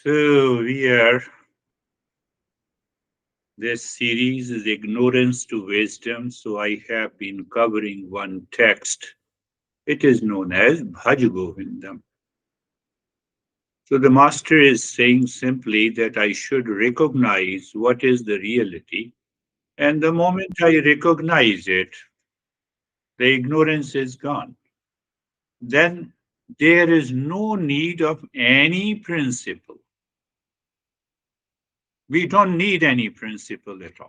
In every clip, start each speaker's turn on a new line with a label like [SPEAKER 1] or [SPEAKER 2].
[SPEAKER 1] So this series is Ignorance to Wisdom. So I have been covering one text. It is known as Bhaj Govindam. So the master is saying simply that I should recognize what is the reality. And the moment I recognize it, the ignorance is gone. Then there is no need of any principle. We don't need any principle at all.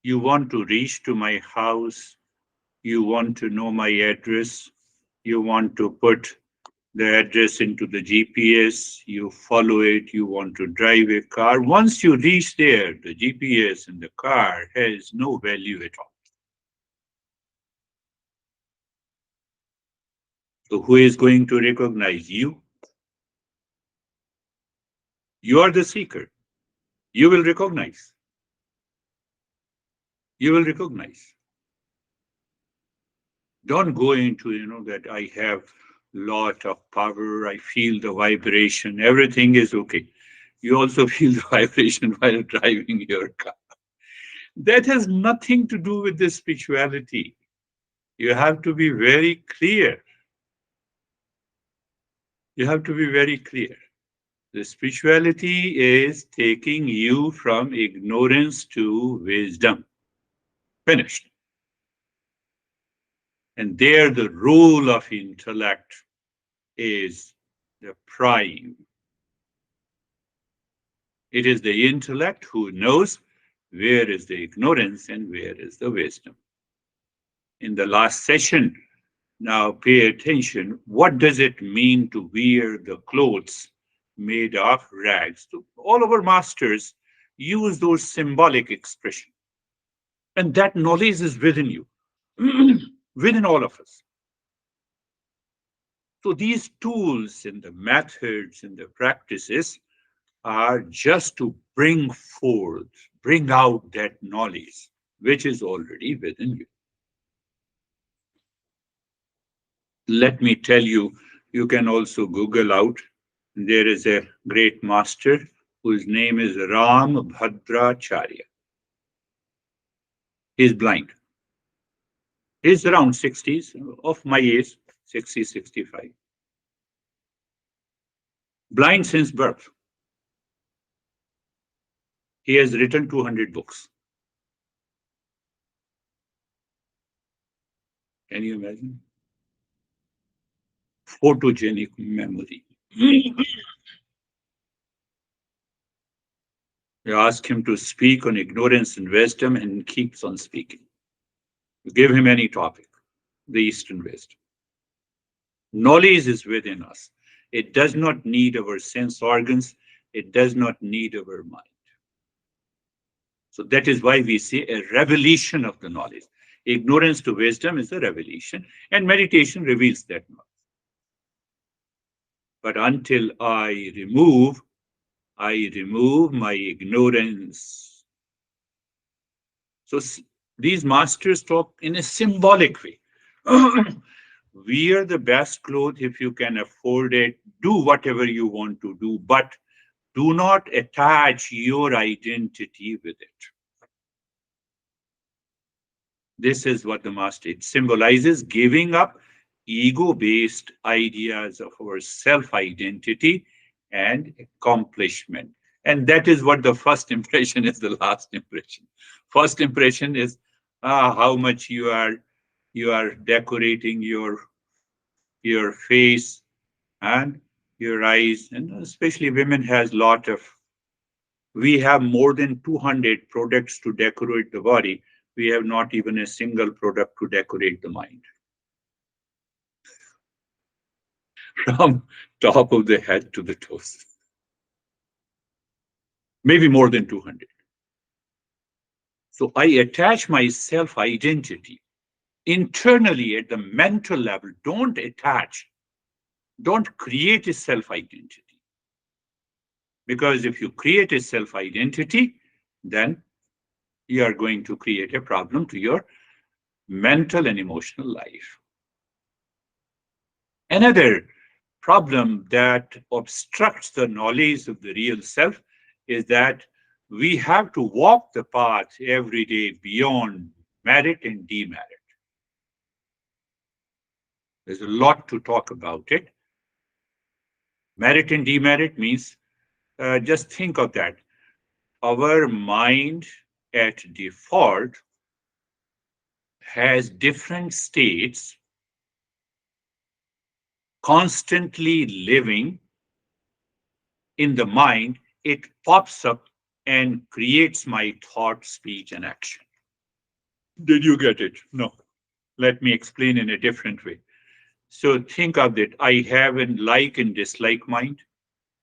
[SPEAKER 1] You want to reach to my house, you want to know my address, you want to put the address into the GPS, you follow it, you want to drive a car. Once you reach there, the GPS in the car has no value at all. So, who is going to recognize you? You are the seeker. You will recognize. You will recognize. Don't go into, that I have lot of power, I feel the vibration, everything is okay. You also feel the vibration while driving your car. That has nothing to do with the spirituality. You have to be very clear. You have to be very clear. The spirituality is taking you from ignorance to wisdom. Finished. And there the role of intellect is the prime. It is the intellect who knows where is the ignorance and where is the wisdom. In the last session, now pay attention. What does it mean to wear the clothes made of rags? So all our masters use those symbolic expressions. And that knowledge is within you, within all of us. So these tools and the methods and the practices are just to bring forth, bring out that knowledge which is already within you. Let me tell you, you can also Google out. There is a great master whose name is Ram Bhadracharya. He's blind. He's around 60s, of my age, 60, 65. Blind since birth. He has written 200 books. Can you imagine? Photogenic memory. You ask him to speak on ignorance and wisdom, and he keeps on speaking. You give him any topic, the Eastern wisdom. Knowledge is within us. It does not need our sense organs. It does not need our mind. So that is why we say a revelation of the knowledge. Ignorance to wisdom is a revelation, and meditation reveals that knowledge. But until I remove my ignorance. So these masters talk in a symbolic way. Wear the best clothes if you can afford it. Do whatever you want to do, but do not attach your identity with it. This is what the master, it symbolizes giving up ego-based ideas of our self-identity and accomplishment. And that is what the first impression is, the last impression. First impression is how much you are decorating your face and your eyes, and especially women has lot of, we have more than 200 products to decorate the body. We have not even a single product to decorate the mind. From top of the head to the toes. Maybe more than 200. So I attach my self-identity internally at the mental level. Don't attach. Don't create a self-identity. Because if you create a self-identity, then you are going to create a problem to your mental and emotional life. Another problem that obstructs the knowledge of the real self is that we have to walk the path every day beyond merit and demerit. There's a lot to talk about it. Merit and demerit means, just think of that. Our mind at default has different states constantly living in the mind. It pops up and creates my thought, speech, and action. Did you get it? No. Let me explain in a different way. So think of it. I have a like and dislike mind.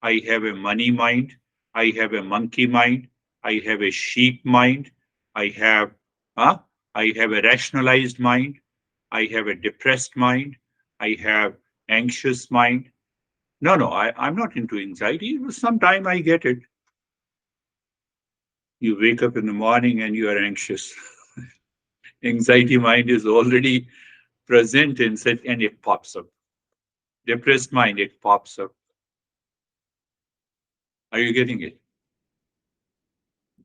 [SPEAKER 1] I have a money mind. I have a monkey mind. I have a sheep mind. I have, huh? I have a rationalized mind. I have a depressed mind. I have anxious mind. No, no, I'm not into anxiety. Sometime I get it. You wake up in the morning and you are anxious. Anxiety mind is already present inside and it pops up. Depressed mind, it pops up. Are you getting it?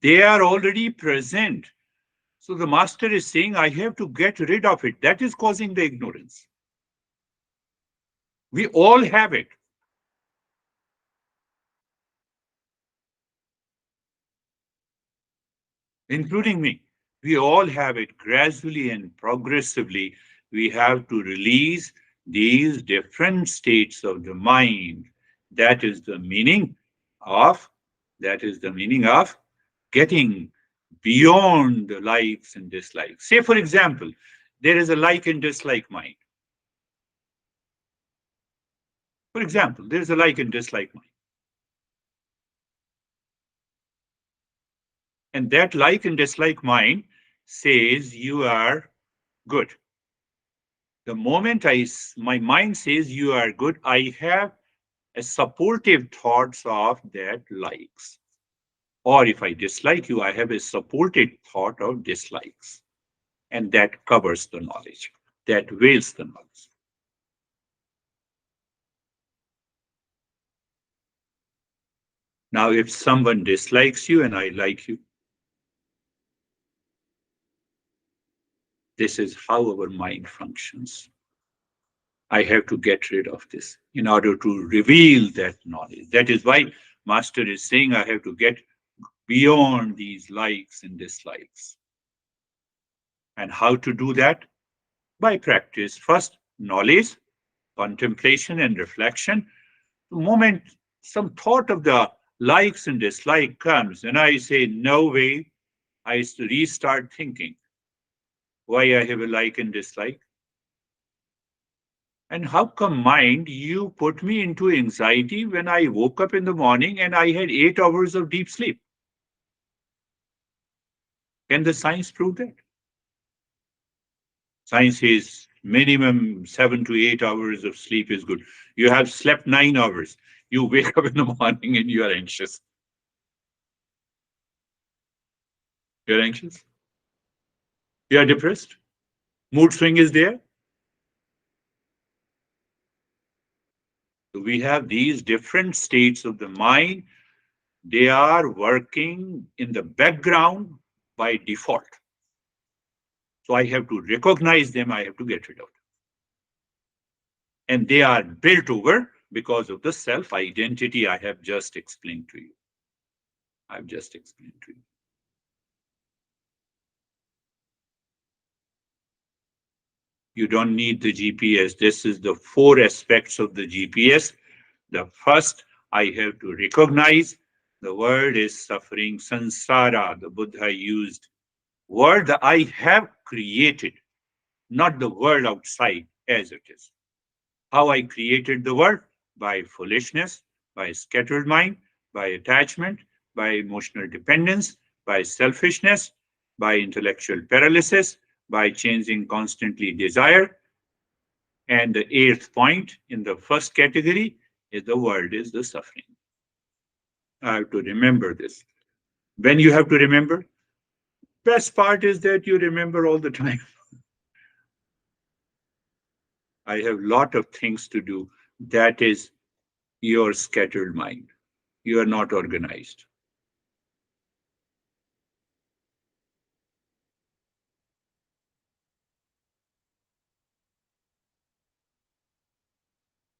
[SPEAKER 1] They are already present. So the master is saying, I have to get rid of it. That is causing the ignorance. We all have it. Including me. We all have it. Gradually and progressively. We have to release these different states of the mind. That is the meaning of, that is the meaning of getting beyond the likes and dislikes. Say, for example, there is a like and dislike mind. For example, there is a like and dislike mind. And that like and dislike mind says you are good. The moment my mind says you are good, I have a supportive thoughts of that likes. Or if I dislike you, I have a supported thought of dislikes. And that covers the knowledge. That veils the knowledge. Now, if someone dislikes you and I like you, this is how our mind functions. I have to get rid of this in order to reveal that knowledge. That is why Master is saying I have to get beyond these likes and dislikes. And how to do that? By practice. First, knowledge, contemplation, and reflection. The moment some thought of the likes and dislike comes, and I say, no way, I restart thinking why I have a like and dislike. And how come, mind, you put me into anxiety when I woke up in the morning and I had 8 hours of deep sleep? Can the science prove that? Science says minimum 7 to 8 hours of sleep is good. You have slept 9 hours. You wake up in the morning and you are anxious. You're anxious. You are depressed. Mood swing is there. So we have these different states of the mind. They are working in the background by default. So I have to recognize them. I have to get rid of them. And they are built over because of the self-identity I have just explained to you. I've just explained to you. You don't need the GPS. This is the 4 aspects of the GPS. The first, I have to recognize the word is suffering, sansara, the Buddha used. Word that I have created, not the world outside as it is. How I created the world? By foolishness, by scattered mind, by attachment, by emotional dependence, by selfishness, by intellectual paralysis, by changing constantly desire. And the 8th point in the first category is the world is the suffering. I have to remember this. When you have to remember, best part is that you remember all the time. I have a lot of things to do. That is your scattered mind. You are not organized.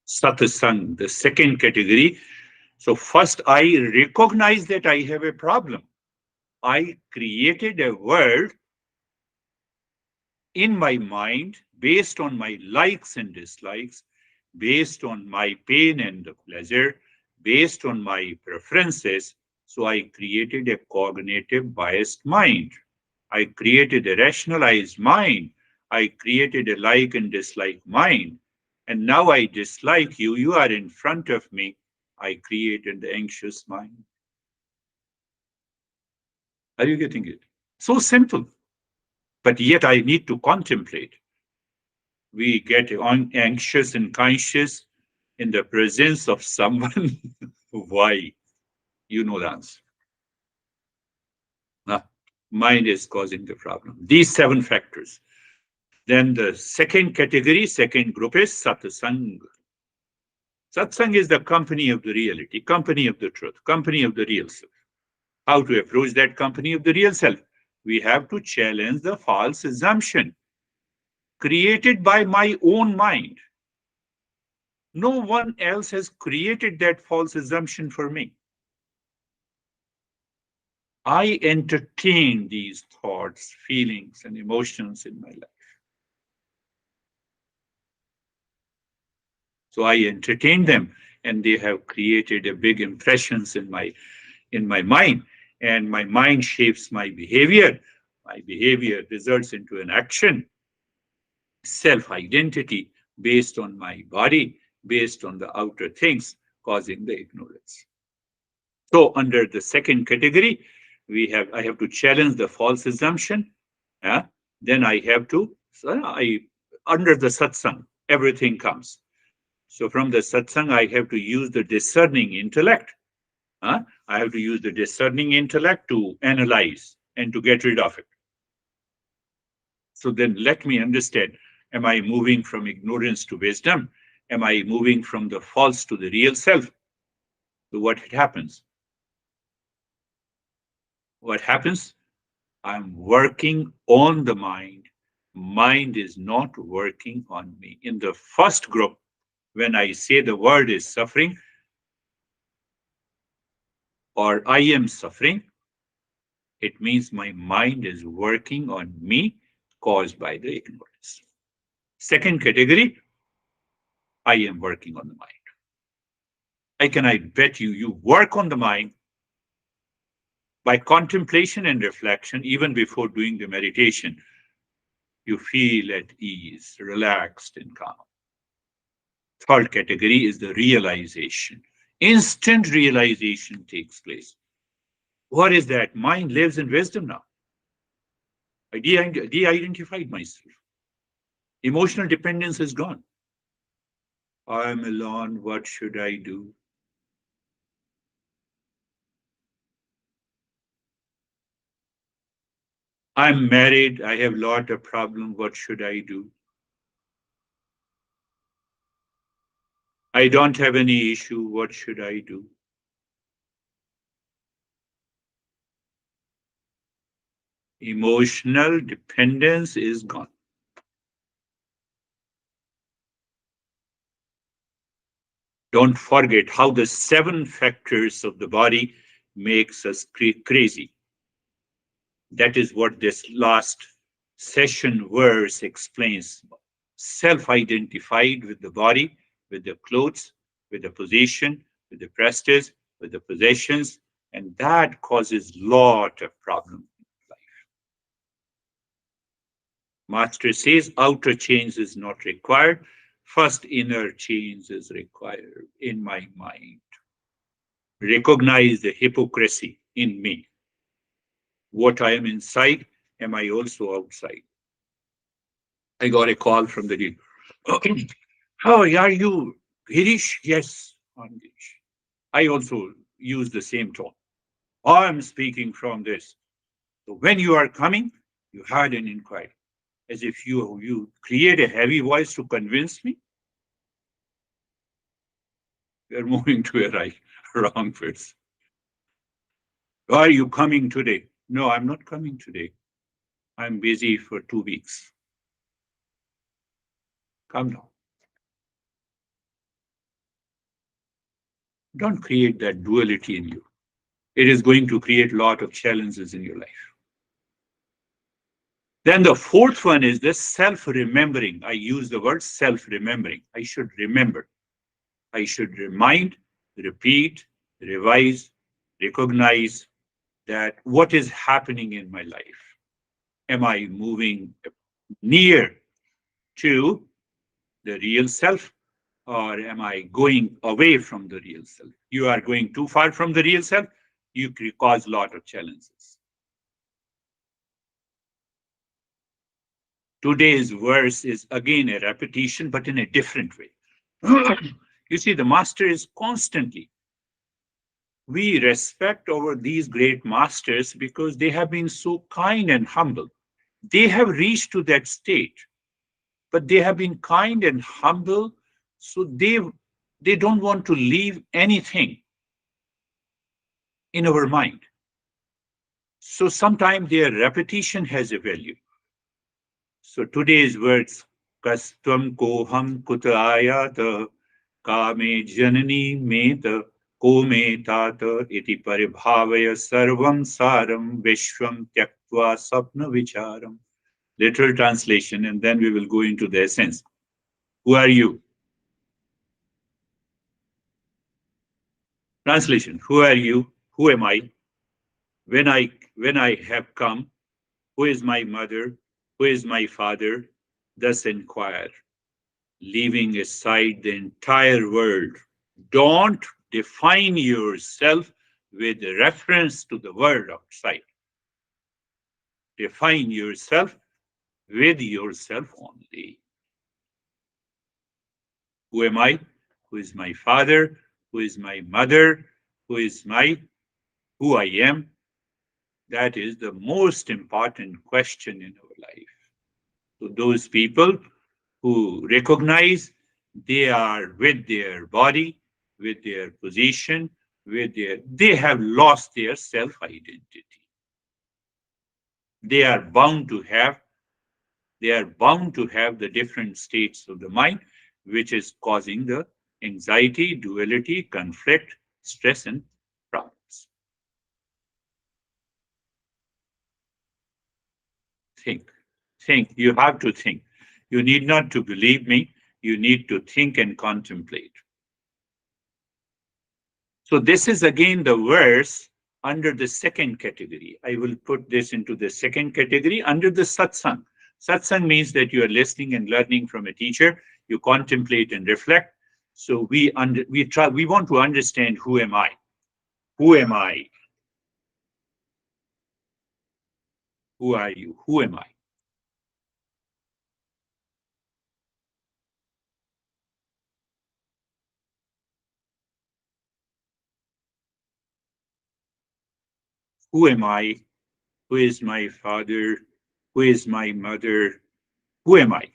[SPEAKER 1] Satsang, the second category. So first I recognize that I have a problem. I created a world in my mind based on my likes and dislikes, based on my pain and pleasure, based on my preferences. So I created a cognitive biased mind. I created a rationalized mind. I created a like and dislike mind. And now I dislike you. You are in front of me. I created the anxious mind. Are you getting it? So simple. But yet I need to contemplate. We get anxious and conscious in the presence of someone. Why? You know the answer. Huh? Mind is causing the problem. These seven factors. Then the second category, second group is satsang. Satsang is the company of the reality, company of the truth, company of the real self. How to approach that company of the real self? We have to challenge the false assumption created by my own mind. No one else has created that false assumption for me. I entertain these thoughts, feelings, and emotions in my life. So I entertain them, and they have created a big impressions in my mind, and my mind shapes my behavior. My behavior results into an action, self-identity based on my body, based on the outer things, causing the ignorance. So under the second category, I have to challenge the false assumption. Yeah? Then I have to so I under the satsang, everything comes. So from the satsang, I have to use the discerning intellect. I have to use the discerning intellect to analyze and to get rid of it. So then let me understand, am I moving from ignorance to wisdom? Am I moving from the false to the real self? So what happens? What happens? I'm working on the mind. Mind is not working on me. In the first group, when I say the word is suffering or I am suffering, it means my mind is working on me caused by the ignorance. Second category, I am working on the mind. I bet you, you work on the mind by contemplation and reflection, even before doing the meditation. You feel at ease, relaxed, and calm. Third category is the realization. Instant realization takes place. What is that? Mind lives in wisdom now. I de-identified myself. Emotional dependence is gone. I'm alone. What should I do? I'm married. I have lot of problem. What should I do? I don't have any issue. What should I do? Emotional dependence is gone. Don't forget how the seven factors of the body makes us crazy. That is what this last session verse explains. Self-identified with the body, with the clothes, with the position, with the prestige, with the possessions, and that causes lot of problem in life. Master says outer change is not required. First inner change is required in my mind. Recognize the hypocrisy in me. What I am inside, am I also outside? I got a call from the deal. How are you, Girish? Yes, I'm Girish. I also use the same tone. I'm speaking from this. So when you are coming, you had an inquiry, as if you create a heavy voice to convince me. We are moving to a right, wrong person. Are you coming today? No, I'm not coming today. I'm busy for 2 weeks. Come down. Don't create that duality in you. It is going to create a lot of challenges in your life. Then the fourth one is the self remembering. I use the word self remembering. I should remember. I should remind, repeat, revise, recognize that what is happening in my life. Am I moving near to the real self, or am I going away from the real self? You are going too far from the real self, you cause a lot of challenges. Today's verse is again a repetition, but in a different way. You see, the master is constantly. We respect over these great masters because they have been so kind and humble. They have reached to that state, but they have been kind and humble, so they don't want to leave anything in our mind. So sometimes their repetition has a value. So today's words, Kastvam koham kuta ayata kame janani meta kome tata iti paribhavaya sarvam saram vishwam tyaktva sapna vicharam. Literal translation, and then we will go into the essence. Who are you? Translation. Who are you? Who am I? When I have come, who is my mother? Who is my father? Thus inquire, leaving aside the entire world. Don't define yourself with reference to the world outside. Define yourself with yourself only. Who am I? Who is my father? Who is my mother? Who is my who I am? That is the most important question in our life. So those people who recognize they are with their body, with their position, they have lost their self-identity. They are bound to have, they are bound to have the different states of the mind, which is causing the anxiety, duality, conflict, stress, and problems. Think, think. You have to think. You need not to believe me. You need to think and contemplate. So this is again the verse under the second category. I will put this into the second category under the satsang. Satsang means that you are listening and learning from a teacher. You contemplate and reflect. So we want to understand who am I? Who am I? Who are you? Who am I? Who am I? Who is my father? Who is my mother? Who am I?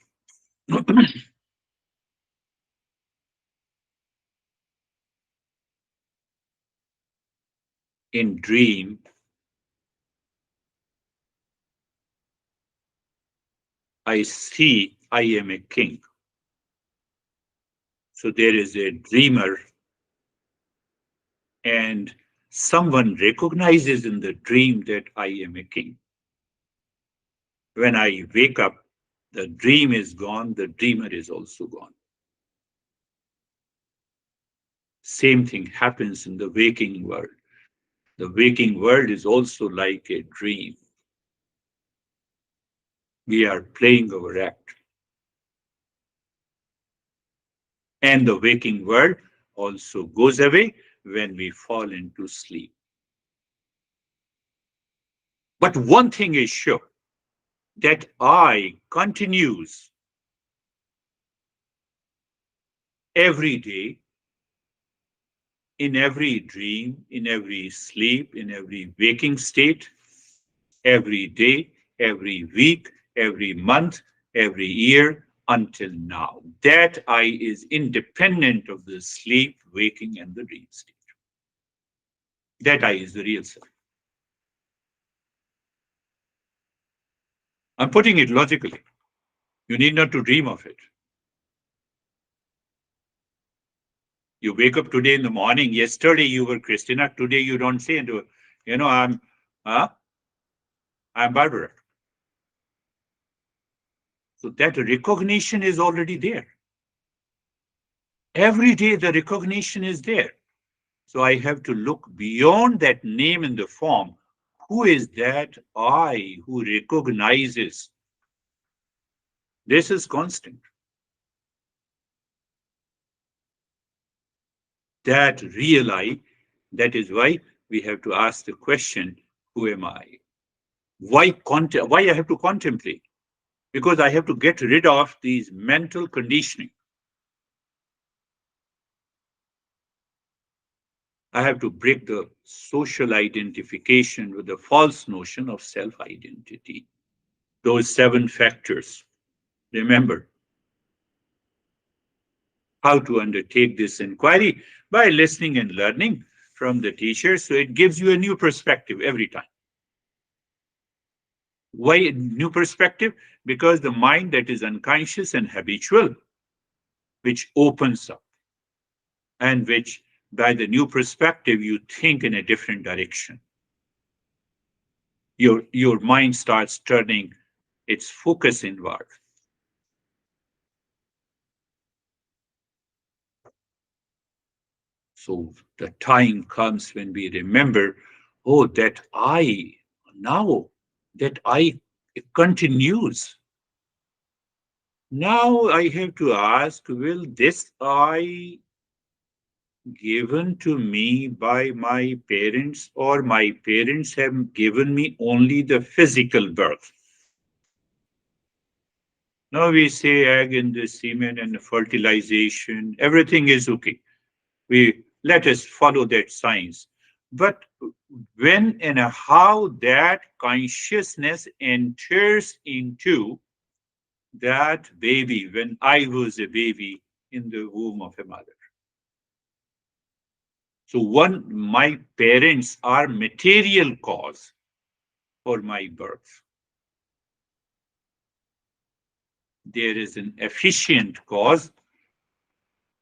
[SPEAKER 1] In dream, I see I am a king. So there is a dreamer, and someone recognizes in the dream that I am a king. When I wake up, the dream is gone, the dreamer is also gone. Same thing happens in the waking world. The waking world is also like a dream. We are playing our act. And the waking world also goes away when we fall into sleep. But one thing is sure, that I continues every day, in every dream, in every sleep, in every waking state, every day, every week, every month, every year, until now. That I is independent of the sleep, waking, and the dream state. That I is the real self. I'm putting it logically. You need not to dream of it. You wake up today in the morning. Yesterday you were Christina. Today you don't say, uh, I'm Barbara. So that recognition is already there. Every day the recognition is there. So I have to look beyond that name and the form. Who is that I who recognizes? This is constant. That real I, that is why we have to ask the question, who am I? Why I have to contemplate? Because I have to get rid of these mental conditioning. I have to break the social identification with the false notion of self-identity. Those 7 factors. Remember how to undertake this inquiry by listening and learning from the teacher. So it gives you a new perspective every time. Why a new perspective? Because the mind that is unconscious and habitual, which opens up and which by the new perspective, you think in a different direction. Your mind starts turning its focus inward. So the time comes when we remember, oh, that I, now that I continues. Now I have to ask, will this I given to me by my parents, or my parents have given me only the physical birth? Now we say egg in the semen and fertilization, everything is okay. We let us follow that science. But when and how that consciousness enters into that baby, when I was a baby in the womb of a mother. So my parents are material cause for my birth. There is an efficient cause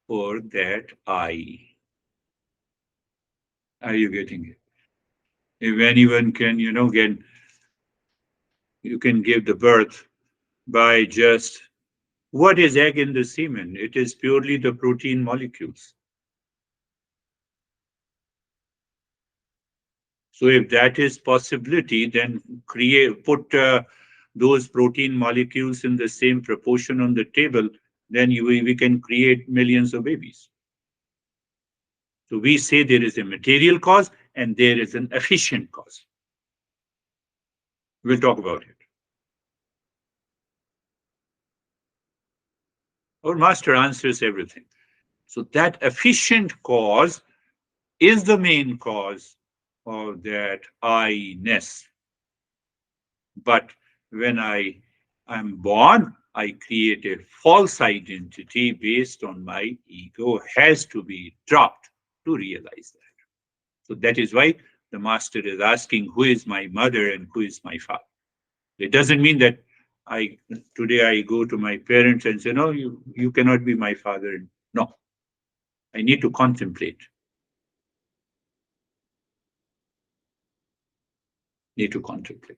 [SPEAKER 1] for that I. Are you getting it? If anyone can, you can give the birth by just what is egg in the semen? It is purely the protein molecules. So if that is possibility, then put those protein molecules in the same proportion on the table, then we can create millions of babies. So we say there is a material cause and there is an efficient cause. We'll talk about it. Our master answers everything. So that efficient cause is the main cause of that I-ness. But when I am born, I create a false identity based on my ego has to be dropped to realize that. So that is why the master is asking, who is my mother and who is my father? It doesn't mean that today I go to my parents and say, no, you cannot be my father. No, I need to contemplate. Need to contemplate.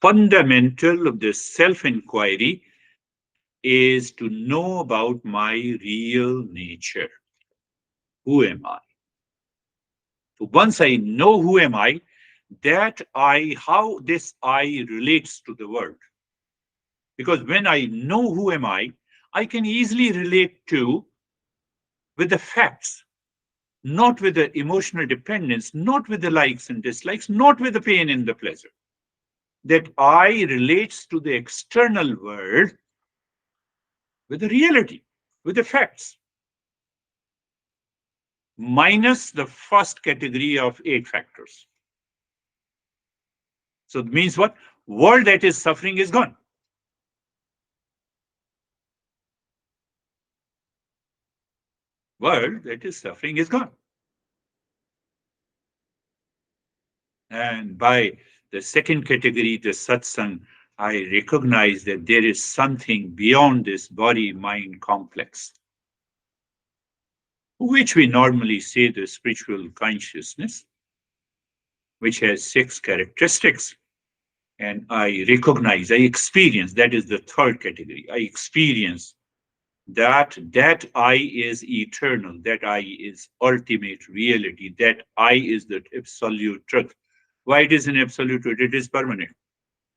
[SPEAKER 1] Fundamental of the self-inquiry is to know about my real nature. Who am I? So once I know who am I, how this I relates to the world. Because when I know who am I can easily relate to with the facts, not with the emotional dependence, not with the likes and dislikes, not with the pain and the pleasure. That I relates to the external world with the reality, with the facts, minus the first category of 8 factors. So it means what? World that is suffering is gone. World that is suffering is gone. And by the second category, the satsang, I recognize that there is something beyond this body-mind complex, which we normally say the spiritual consciousness, which has 6 characteristics. And I recognize, I experience, that is the third category. I experience that I is eternal, that I is ultimate reality, that I is the absolute truth. Why it is an absolute truth? It is permanent.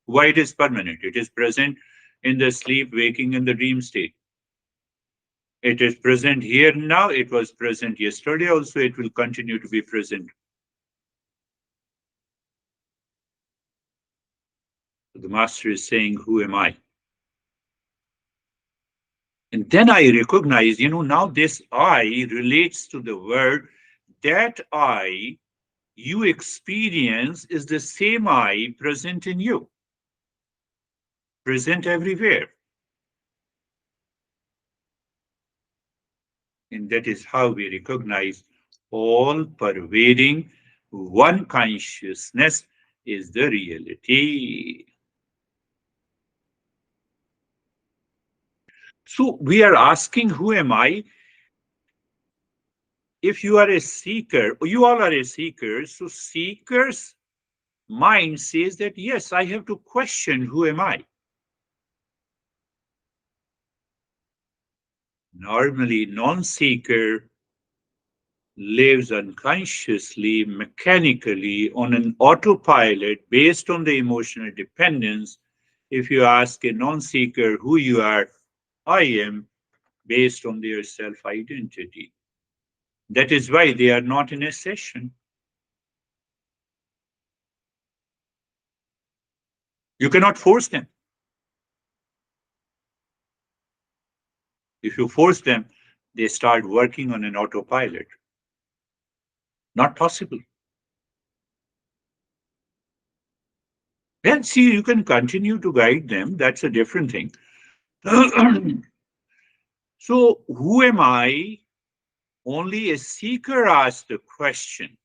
[SPEAKER 1] Why it is permanent? It is present in the sleep, waking, and the dream state. It is present here now. It was present yesterday also. It will continue to be present. The master is saying, who am I? And then I recognize, now this I relates to the word. That I you experience is the same I present in you, present everywhere. And that is how we recognize all pervading one consciousness is the reality. So we are asking, who am I? If you are a seeker, you all are a seeker, so seeker's mind says that, yes, I have to question, who am I? Normally, non-seeker lives unconsciously, mechanically, on an autopilot based on the emotional dependence. If you ask a non-seeker who you are, I am, based on their self-identity. That is why they are not in a session. You cannot force them. If you force them, they start working on an autopilot. Not possible. Then see, you can continue to guide them. That's a different thing. So, who am I? Only a seeker asks the question.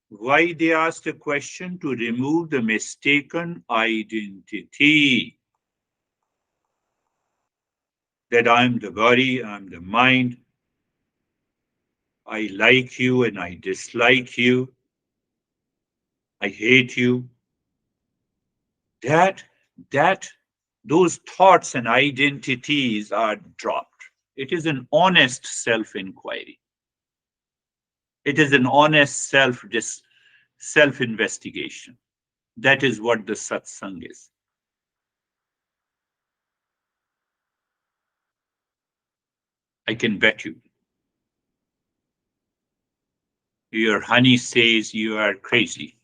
[SPEAKER 1] Why they ask the question? To remove the mistaken identity. That I'm the body, I'm the mind, I like you and I dislike you, I hate you. That, that, those thoughts and identities are dropped. It is an honest self-inquiry. It is an honest self-investigation. That is what the satsang is. I can bet you. Your honey says you are crazy.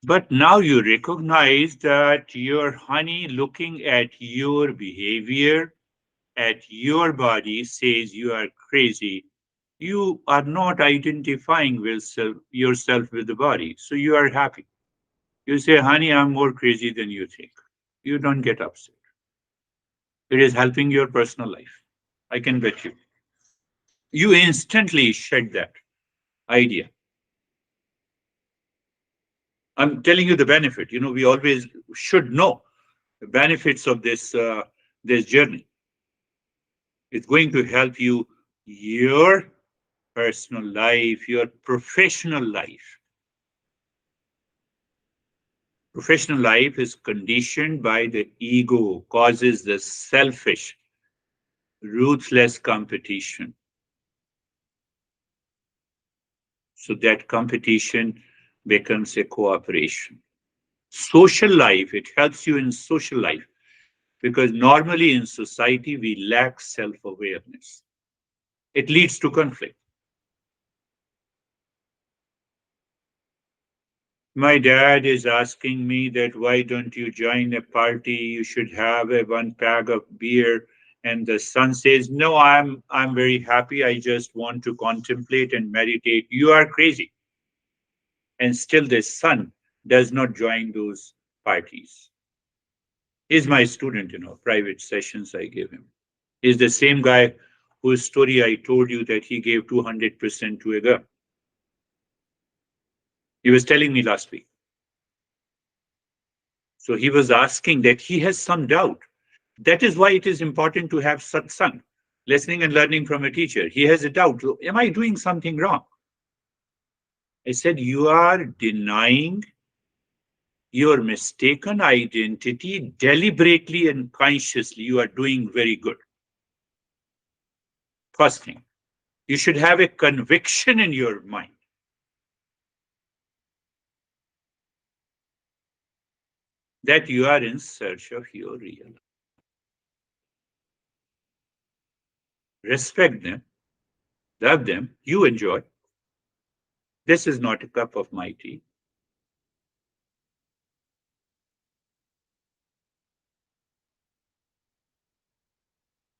[SPEAKER 1] But now you recognize that your honey, looking at your behavior, at your body, says you are crazy. You are not identifying with yourself with the body. So you are happy. You say, honey, I'm more crazy than you think. You don't get upset. It is helping your personal life. I can bet you. You instantly shed that idea. I'm telling you the benefit. We always should know the benefits of this journey. It's going to help you your personal life, your professional life. Professional life is conditioned by the ego, causes the selfish, ruthless competition. So that competition becomes a cooperation. Social life, it helps you in social life because normally in society we lack self-awareness. It leads to conflict. My dad is asking me that why don't you join a party? You should have a 1 pack of beer. And the son says, no, I'm very happy. I just want to contemplate and meditate. You are crazy. And still the son does not join those parties. He's my student, private sessions I give him. He's the same guy whose story I told you that he gave 200% to a girl. He was telling me last week. So he was asking that he has some doubt. That is why it is important to have satsang, listening and learning from a teacher. He has a doubt. Am I doing something wrong? I said, you are denying your mistaken identity deliberately and consciously. You are doing very good. First thing, you should have a conviction in your mind that you are in search of your real life. Respect them, love them, you enjoy. This is not a cup of my tea.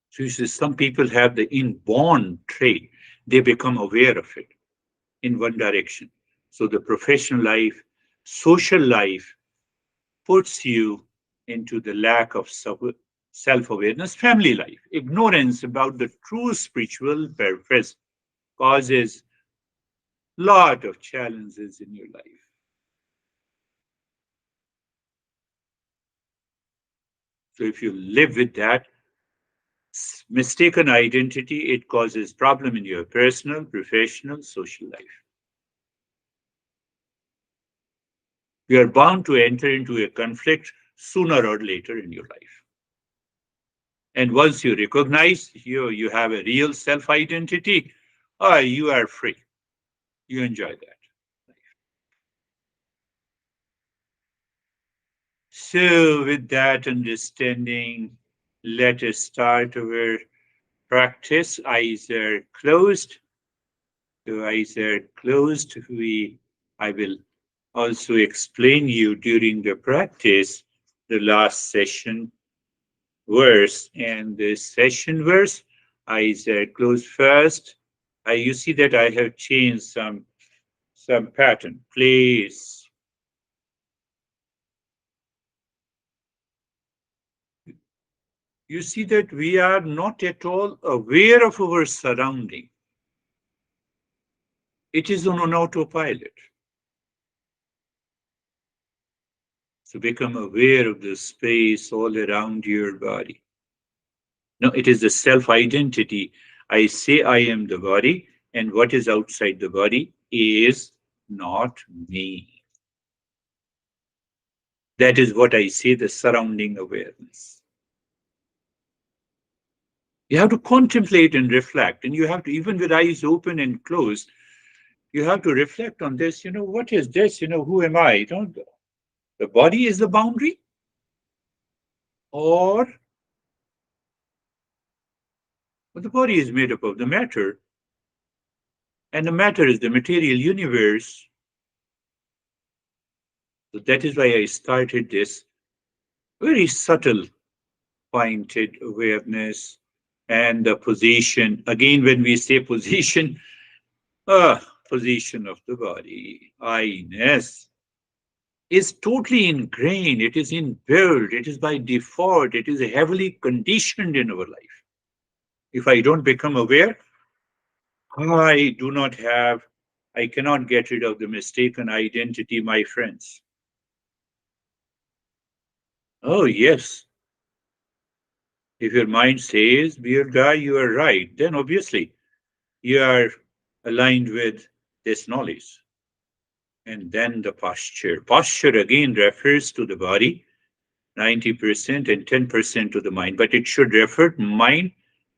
[SPEAKER 1] So you see, some people have the inborn trait, they become aware of it in one direction. So the professional life, social life puts you into the lack of self awareness. Family life, ignorance about the true spiritual purpose causes lot of challenges in your life. So if you live with that mistaken identity, it causes problem in your personal, professional, social life. You are bound to enter into a conflict sooner or later in your life. And once you recognize you have a real self-identity, you are free. You enjoy that. So with that understanding, let us start our practice. Eyes are closed. So eyes are closed. I will also explain you during the practice the last session verse, and the session verse eyes are closed first. You see that I have changed some pattern. Place. You see that we are not at all aware of our surrounding. It is on an autopilot. So become aware of the space all around your body. No, it is the self-identity. I say I am the body, and what is outside the body is not me. That is what I say, the surrounding awareness. You have to contemplate and reflect, and you have to, even with eyes open and closed, you have to reflect on this. What is this? Who am I? The body is the boundary, or well, the body is made up of the matter, and the matter is the material universe. So that is why I started this very subtle, pointed awareness and the position. Again, when we say position, position of the body, I-ness, is totally ingrained. It is inbuilt. It is by default. It is heavily conditioned in our life. If I don't become aware, I do not have, I cannot get rid of the mistaken identity, my friends. Oh, yes. If your mind says, "Beard guy, you are right," then obviously you are aligned with this knowledge. And then the posture. Posture again refers to the body, 90% and 10% to the mind, but it should refer to mind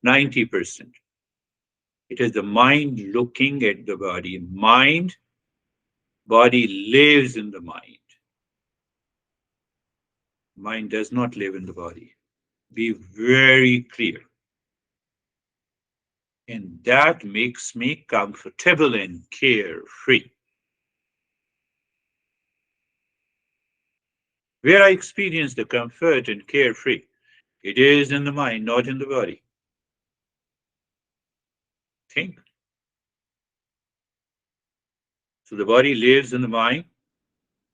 [SPEAKER 1] 90%. It is the mind looking at the body. Body lives in the mind. Mind does not live in the body. Be very clear. And that makes me comfortable and carefree. Where I experience the comfort and carefree, it is in the mind, not in the body. Think. So the body lives in the mind.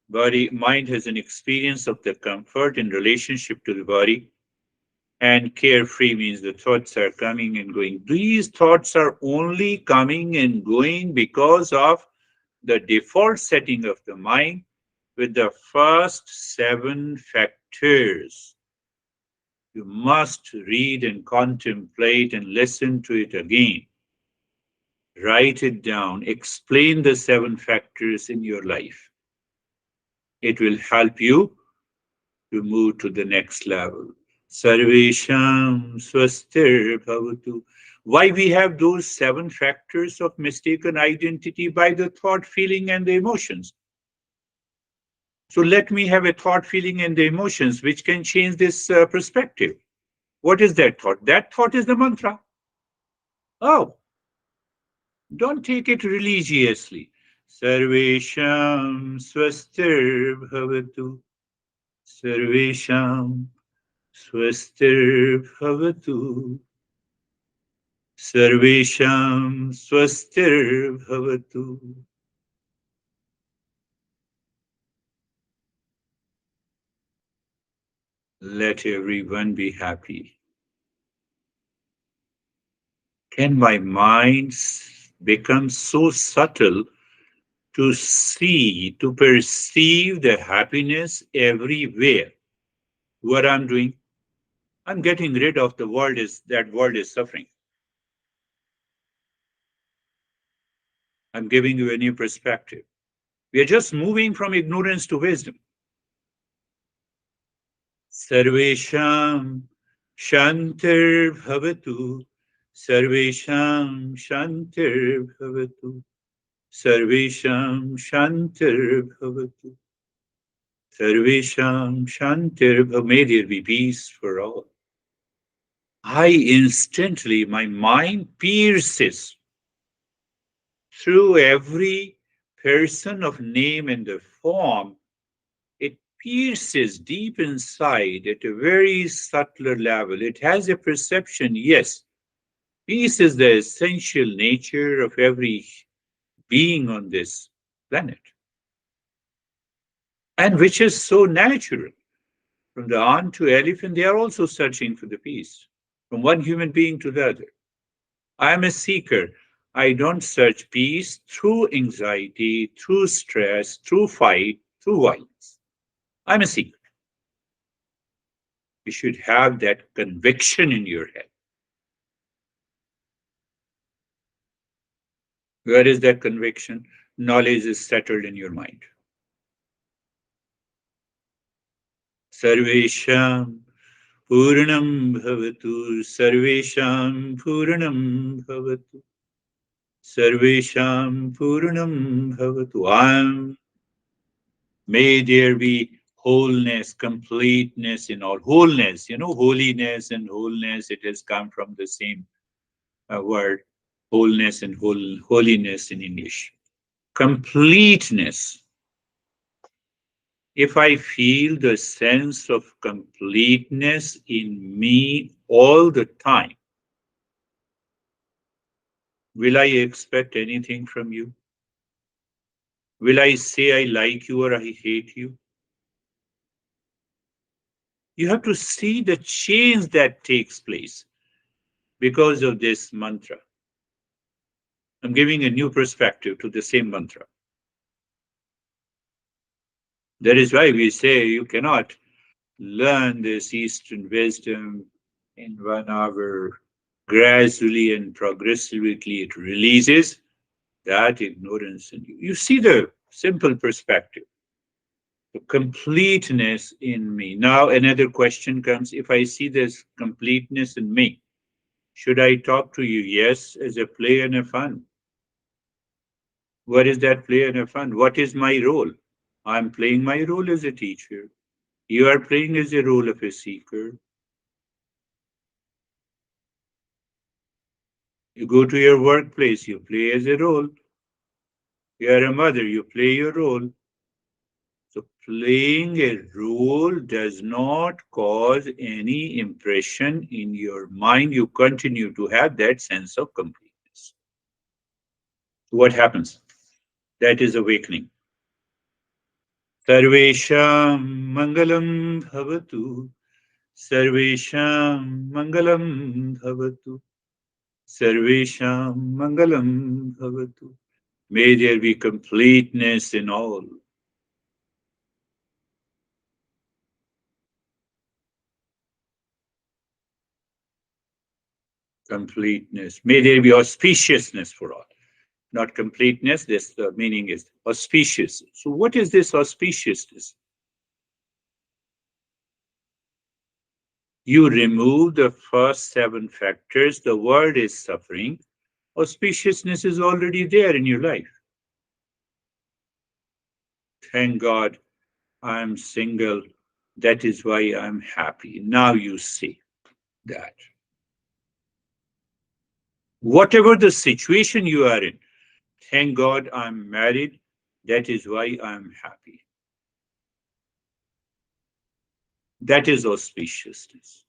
[SPEAKER 1] Body, mind has an experience of the comfort in relationship to the body, and carefree means the thoughts are coming and going. These thoughts are only coming and going because of the default setting of the mind with the first seven factors. You must read and contemplate and listen to it again. Write it down. Explain the seven factors in your life. It will help you to move to the next level. Sarvesham swastir bhavatu. Why we have those seven factors of mistaken identity? By the thought, feeling, and the emotions. So let me have a thought, feeling, and the emotions which can change this perspective. What is that thought? That thought is the mantra. Oh, don't take it religiously. Sarvesham swastir bhavatu. Sarvesham swastir bhavatu. Sarvesham swastir bhavatu. Let everyone be happy. Can my mind become so subtle to see, to perceive the happiness everywhere? What I'm doing, I'm getting rid of the world is that world is suffering. I'm giving you a new perspective. We are just moving from ignorance to wisdom. Sarvesham Shantir Bhavatu. Sarvesham Shantir Bhavatu. Sarvesham Shantir Bhavatu. Sarvesham Shantir Bhavatu. May there be peace for all. I instantly, my mind pierces through every person of name and the form. It pierces deep inside at a very subtler level. It has a perception, yes, peace is the essential nature of every being on this planet, and which is so natural. From the ant to elephant, they are also searching for the peace, from one human being to the other. I am a seeker. I don't search peace through anxiety, through stress, through fight, through violence. I'm a seeker. You should have that conviction in your head. Where is that conviction? Knowledge is settled in your mind. Sarvesham Puranam Bhavatu. Sarvesham Puranam Bhavatu. Sarvesham Puranam Bhavatu. May there be wholeness, completeness in all. Wholeness, holiness and wholeness, it has come from the same word, wholeness and holiness in English. Completeness. If I feel the sense of completeness in me all the time, will I expect anything from you? Will I say I like you or I hate you? You have to see the change that takes place because of this mantra. I'm giving a new perspective to the same mantra. That is why we say you cannot learn this Eastern wisdom in 1 hour. Gradually and progressively, it releases that ignorance in you. You see the simple perspective, the completeness in me. Now, another question comes, if I see this completeness in me, should I talk to you? Yes, as a play and a fun. What is that play and a fun? What is my role? I'm playing my role as a teacher. You are playing as a role of a seeker. You go to your workplace, you play as a role. You are a mother, you play your role. So playing a role does not cause any impression in your mind. You continue to have that sense of completeness. What happens? That is awakening. सर्वेषां मङ्गलं भवतु सर्वेषां मङ्गलं भवतु सर्वेषां मङ्गलं भवतु. May there be completeness in all. Completeness. May there be auspiciousness for all. Not completeness, this the meaning is auspicious. So what is this auspiciousness? You remove the first seven factors, the world is suffering. Auspiciousness is already there in your life. Thank God I'm single. That is why I'm happy. Now you see that. Whatever the situation you are in, thank God I'm married. That is why I'm happy. That is auspiciousness.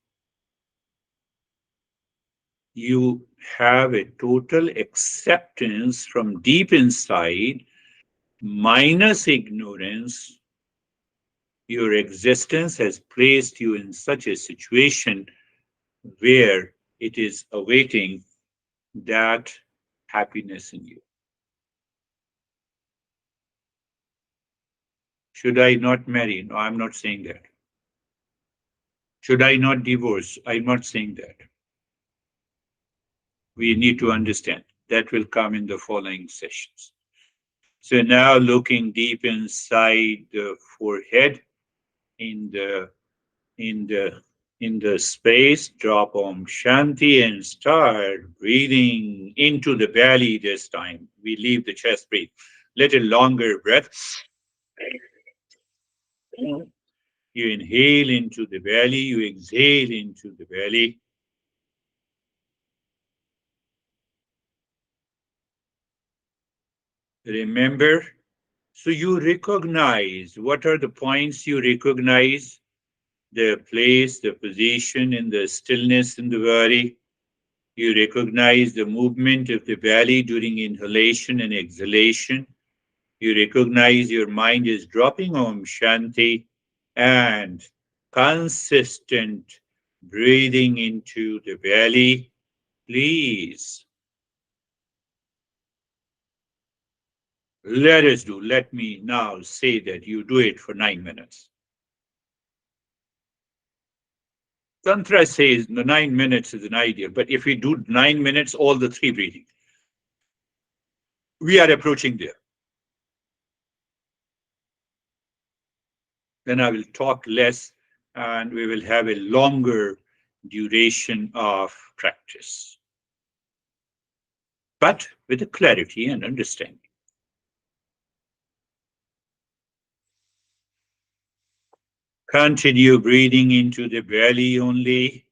[SPEAKER 1] You have a total acceptance from deep inside, minus ignorance. Your existence has placed you in such a situation where it is awaiting that happiness in you. Should I not marry? No, I'm not saying that. Should I not divorce? I'm not saying that. We need to understand. That will come in the following sessions. So now looking deep inside the forehead, in the in the in the space, drop Om Shanti and start breathing into the belly this time. We leave the chest breathe. Little longer breath. You inhale into the belly, you exhale into the belly. Remember, so you recognize what are the points you recognize, the place, the position in the stillness in the body. You recognize the movement of the belly during inhalation and exhalation. You recognize your mind is dropping Om Shanti and consistent breathing into the belly. Please let me now say that you do it for 9 minutes. Tantra says the 9 minutes is an ideal, but if we do 9 minutes, all the three breathing, we are approaching there. Then I will talk less and we will have a longer duration of practice, but with a clarity and understanding. Continue breathing into the belly only.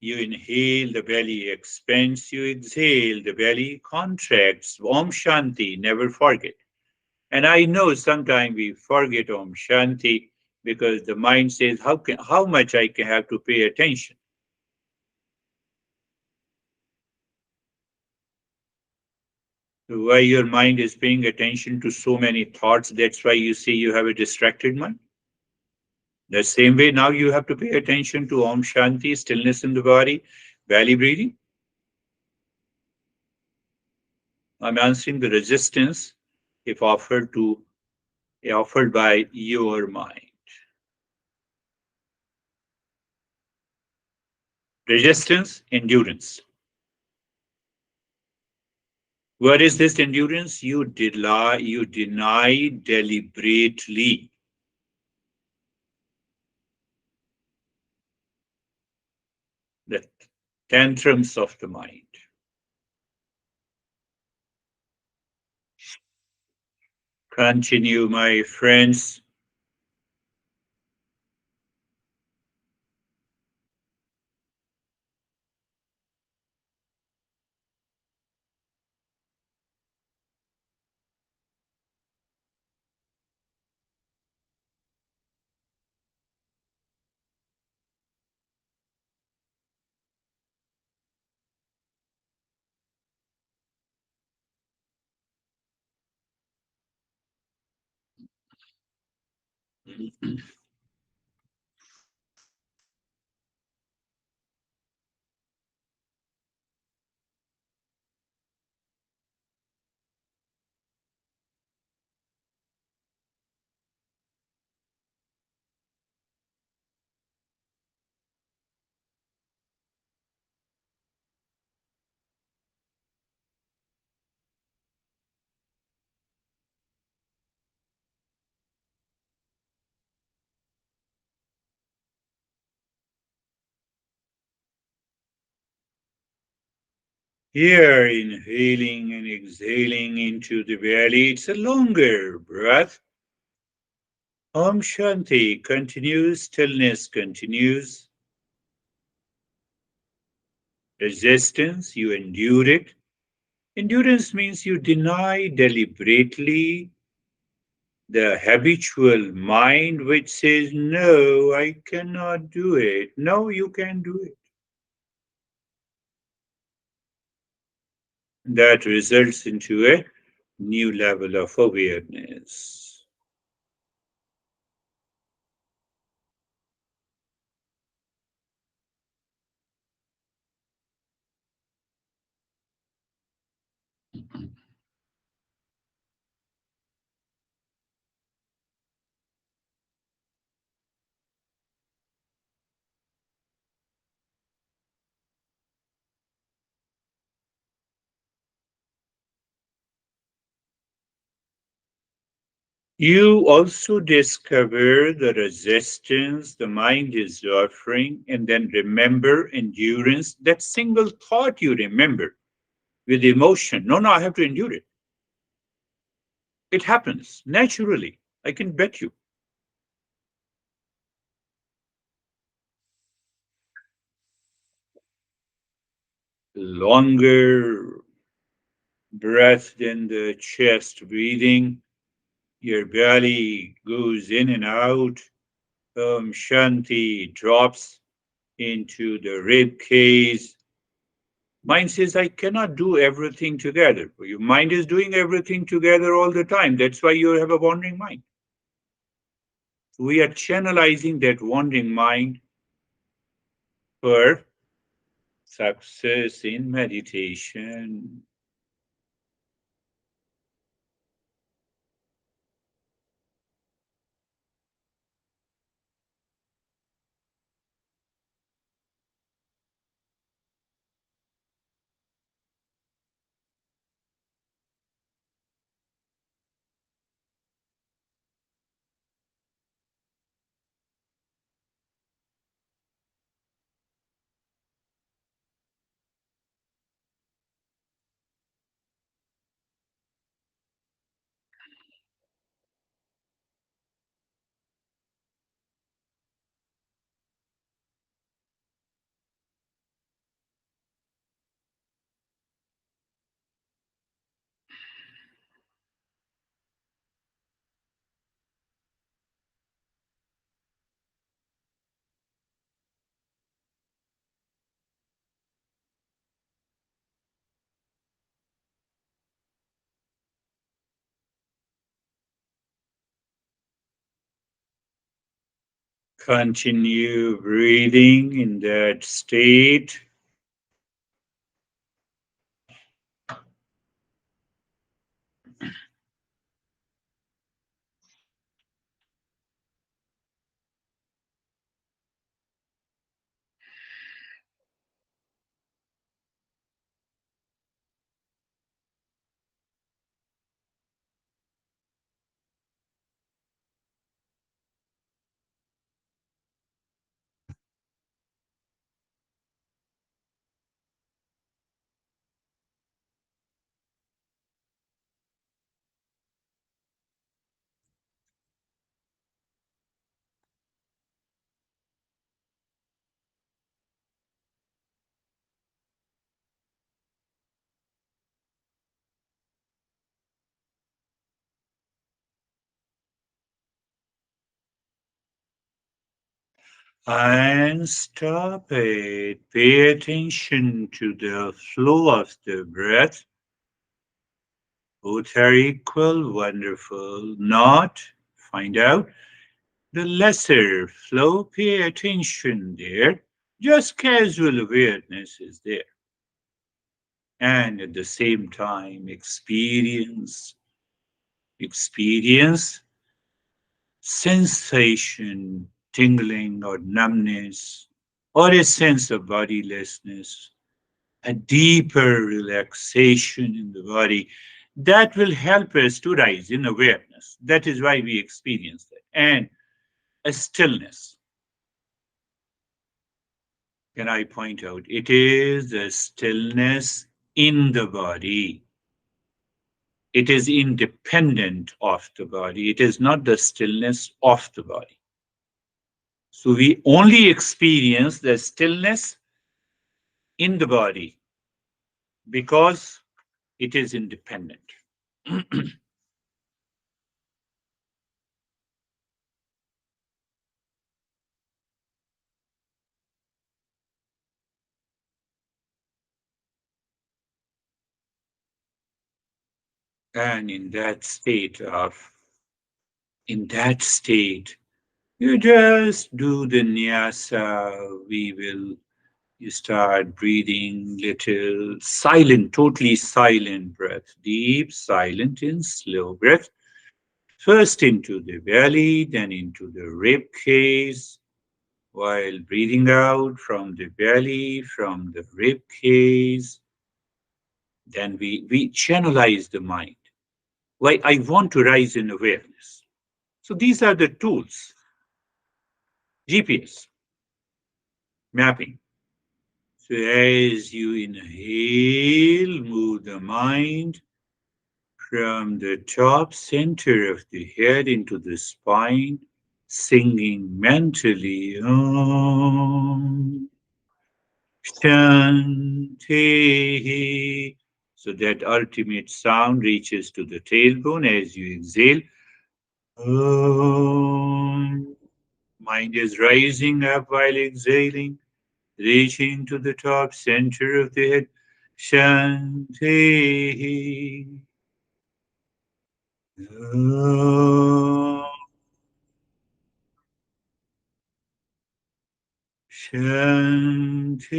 [SPEAKER 1] You inhale, the belly expands. You exhale, the belly contracts. Om Shanti, never forget. And I know sometimes we forget Om Shanti because the mind says, how much I can have to pay attention. Why your mind is paying attention to so many thoughts, that's why you see you have a distracted mind. The same way now you have to pay attention to Om Shanti, stillness in the body, belly breathing. I'm answering the resistance if offered by your mind. Resistance, endurance. What is this endurance? You deny deliberately the tantrums of the mind. Continue, my friends. Here, inhaling and exhaling into the belly, it's a longer breath. Om Shanti continues, stillness continues. Resistance, you endure it. Endurance means you deny deliberately the habitual mind which says, no, I cannot do it. No, you can do it. That results into a new level of awareness. You also discover the resistance the mind is offering, and then remember endurance. That single thought you remember with emotion. No, no, I have to endure it. It happens naturally. I can bet you. Longer breath than the chest breathing. Your belly goes in and out. Shanti drops into the rib cage. Mind says, I cannot do everything together. Your mind is doing everything together all the time. That's why you have a wandering mind. We are channelizing that wandering mind for success in meditation. Continue breathing in that state. And stop it. Pay attention to the flow of the breath. Both are equal, wonderful. Not, find out. the lesser flow, pay attention there. Just casual awareness is there. And at the same time, experience sensation, tingling or numbness, or a sense of bodilessness, a deeper relaxation in the body that will help us to rise in awareness. That is why we experience that. And a stillness, can I point out? It is a stillness in the body. It is independent of the body. It is not the stillness of the body. So we only experience the stillness in the body because it is independent. And in that state, you just do the nyasa. You start breathing little silent, totally silent breath, deep, silent and slow breath. First into the belly, then into the rib cage, while breathing out from the belly, from the rib cage. Then we channelize the mind. Why I want to rise in awareness. So these are the tools. GPS, mapping. So as you inhale, move the mind from the top center of the head into the spine, singing mentally Om Shanti. So that ultimate sound reaches to the tailbone as you exhale. Om. Mind is rising up while exhaling, reaching to the top center of the head. Shanti. Om Shanti.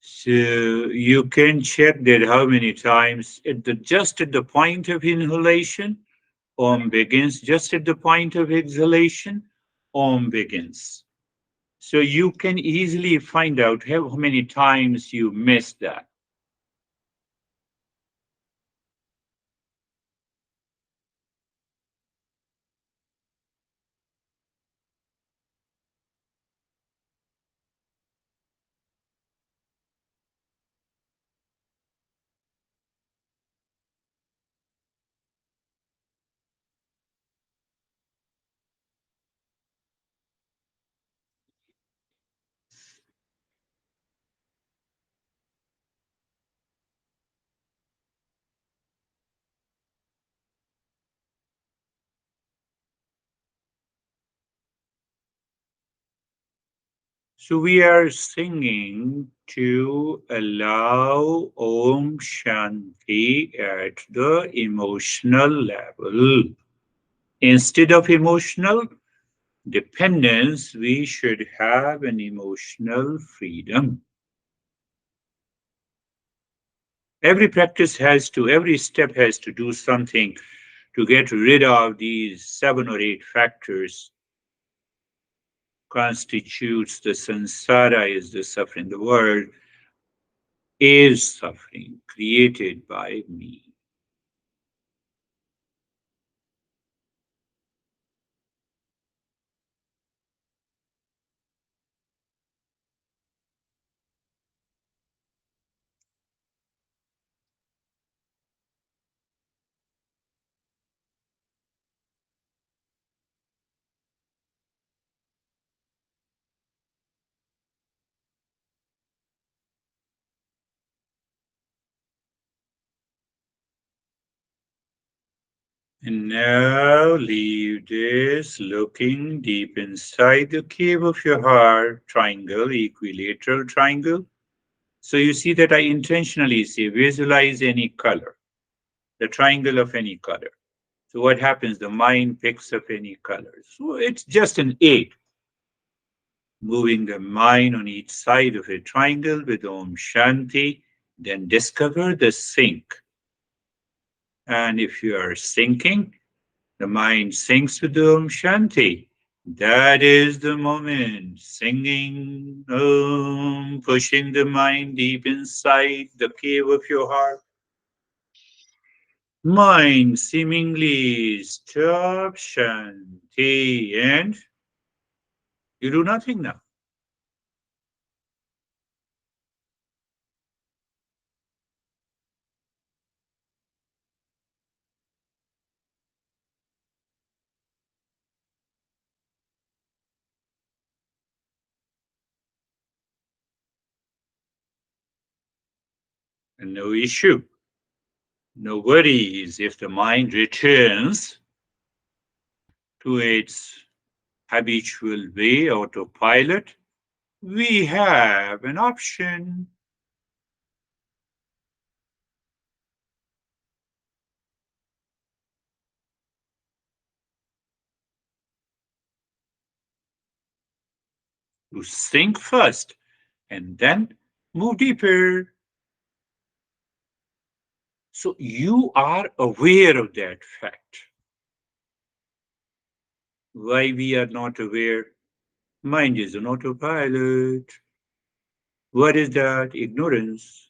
[SPEAKER 1] So you can check that how many times just at the point of inhalation, Om begins. Just at the point of exhalation, Om begins. So you can easily find out how many times you missed that. So we are singing to allow Om Shanti at the emotional level. Instead of emotional dependence, we should have an emotional freedom. Every step has to do something to get rid of these 7 or 8 factors constitutes the samsara is the suffering. The world is suffering created by me. And now leave this looking deep inside the cave of your heart, triangle, equilateral triangle. So you see that I intentionally say visualize any color, the triangle of any color. So what happens? The mind picks up any color. So it's just an aid, moving the mind on each side of a triangle with Om Shanti. Then discover the sync. And if you are sinking, the mind sinks with Om Shanti. That is the moment. Singing Om, pushing the mind deep inside the cave of your heart. Mind seemingly stops Shanti and you do nothing now. And no issue, no worries if the mind returns to its habitual way, autopilot. We have an option to think first and then move deeper. So you are aware of that fact. Why we are not aware? Mind is an autopilot. What is that? Ignorance.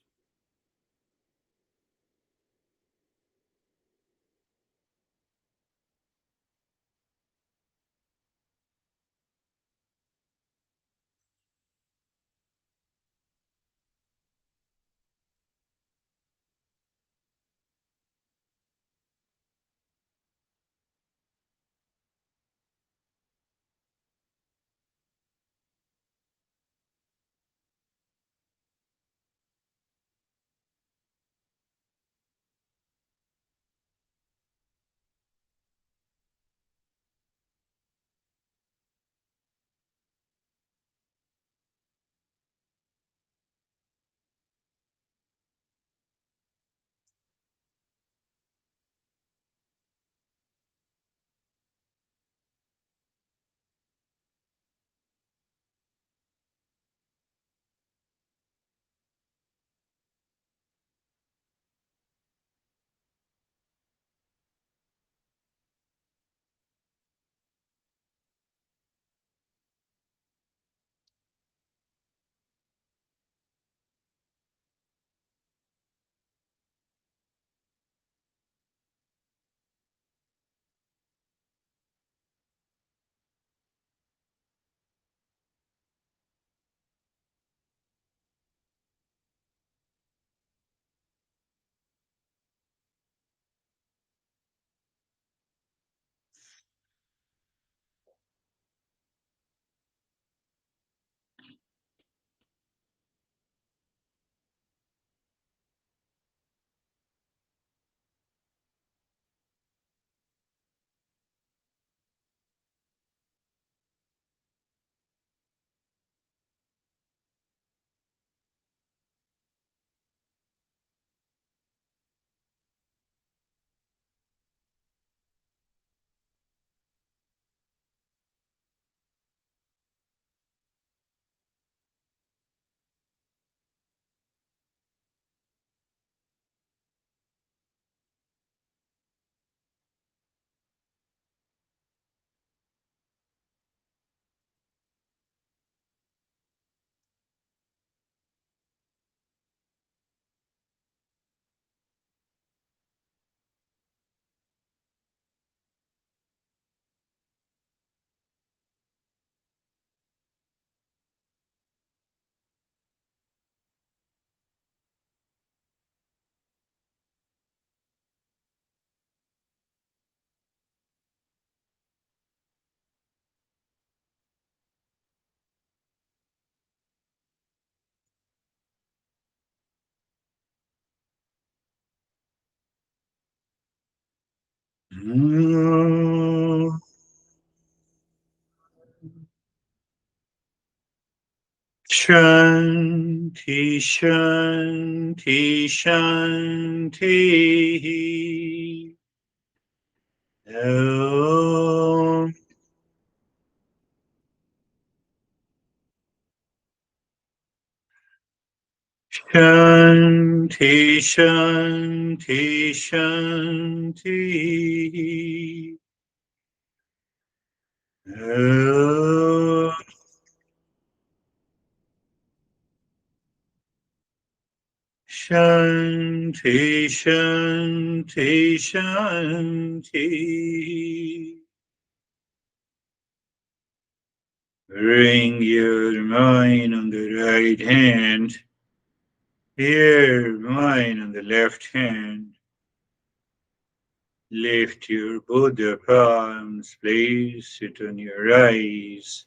[SPEAKER 1] Shanti. Shanti, Shanti. Om. Shanti, Shanti, Shanti. Om. Shanti, Shanti, Shanti. Bring your mind on the right hand, your mind on the left hand. Lift your Buddha palms, place it on your eyes.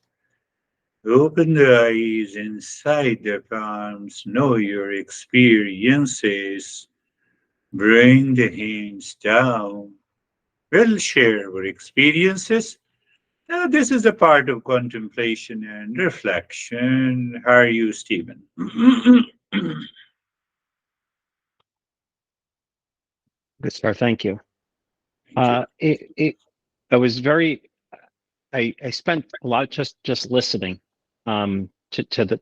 [SPEAKER 1] Open the eyes inside the palms, know your experiences. Bring the hands down. We'll share our experiences. Now, this is a part of contemplation and reflection. How are you, Stephen?
[SPEAKER 2] Good sir, thank you.
[SPEAKER 1] Thank you.
[SPEAKER 2] I was very. I spent a lot just listening to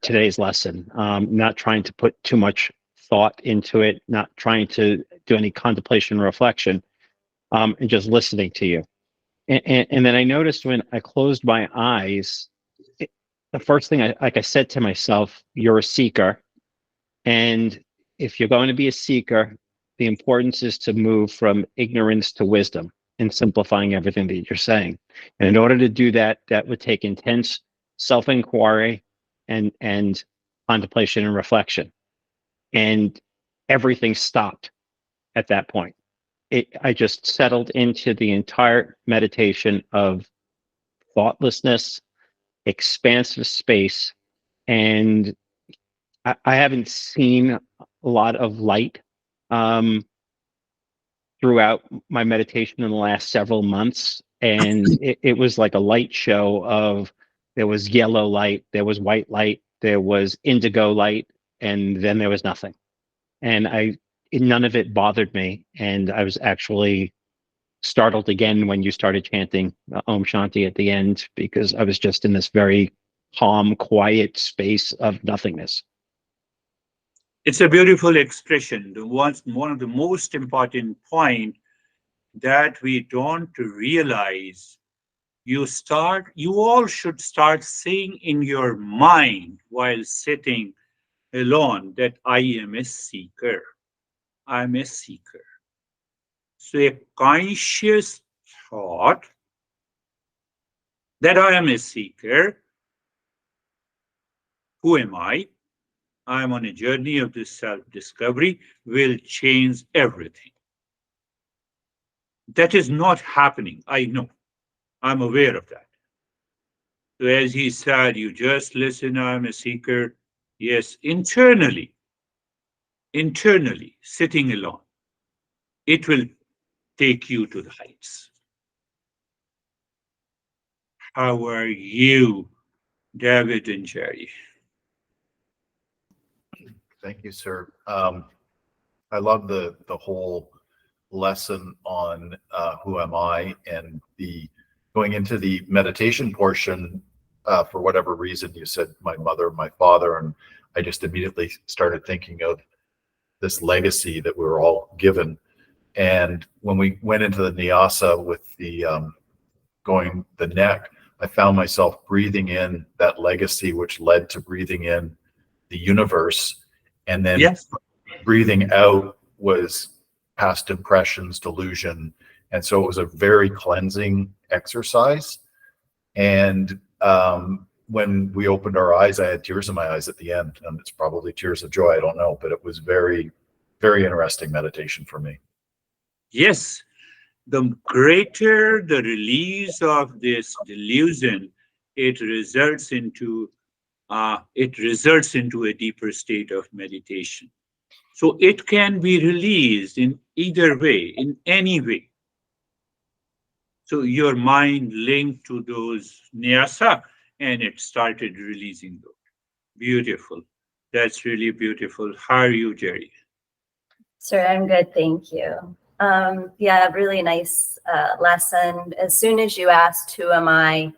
[SPEAKER 2] today's lesson, not trying to put too much thought into it, not trying to do any contemplation or reflection, and just listening to you. And then I noticed when I closed my eyes, the first thing I said to myself, "You're a seeker." And if you're going to be a seeker, the importance is to move from ignorance to wisdom and simplifying everything that you're saying. And in order to do that, that would take intense self-inquiry and contemplation and reflection. And everything stopped at that point. I just settled into the entire meditation of thoughtlessness, expansive space, and I haven't seen a lot of light um, throughout my meditation in the last several months. And it was like a light show of there was yellow light, there was white light, there was indigo light, and then there was nothing. And none of it bothered me. And I was actually startled again when you started chanting Om Shanti at the end, because I was just in this very calm, quiet space of nothingness.
[SPEAKER 1] It's a beautiful expression. One of the most important point that we don't realize. You all should start saying in your mind while sitting alone that I am a seeker. I'm a seeker. So a conscious thought that I am a seeker. Who am I? I'm on a journey of this self-discovery will change everything. That is not happening. I know. I'm aware of that. So as he said, you just listen, I'm a seeker. Yes, internally, sitting alone, it will take you to the heights. How are you, David and Jerry?
[SPEAKER 3] Thank you, sir. I love the whole lesson on who am I, and the going into the meditation portion. For whatever reason, you said my mother, my father, and I just immediately started thinking of this legacy that we were all given. And when we went into the nyasa with the going the neck, I found myself breathing in that legacy, which led to breathing in the universe, and then
[SPEAKER 1] Yes.
[SPEAKER 3] breathing out was past impressions, delusion. And so it was a very cleansing exercise. And when we opened our eyes, I had tears in my eyes at the end, and it's probably tears of joy, I don't know, but it was very, very interesting meditation for me.
[SPEAKER 1] Yes. The greater the release of this delusion, it results into a deeper state of meditation. So it can be released in either way, in any way. So your mind linked to those nyasa and it started releasing those. Beautiful. That's really beautiful. How are you, Jerry?
[SPEAKER 4] Sir, I'm good, thank you. Yeah, really nice lesson. As soon as you asked, who am I,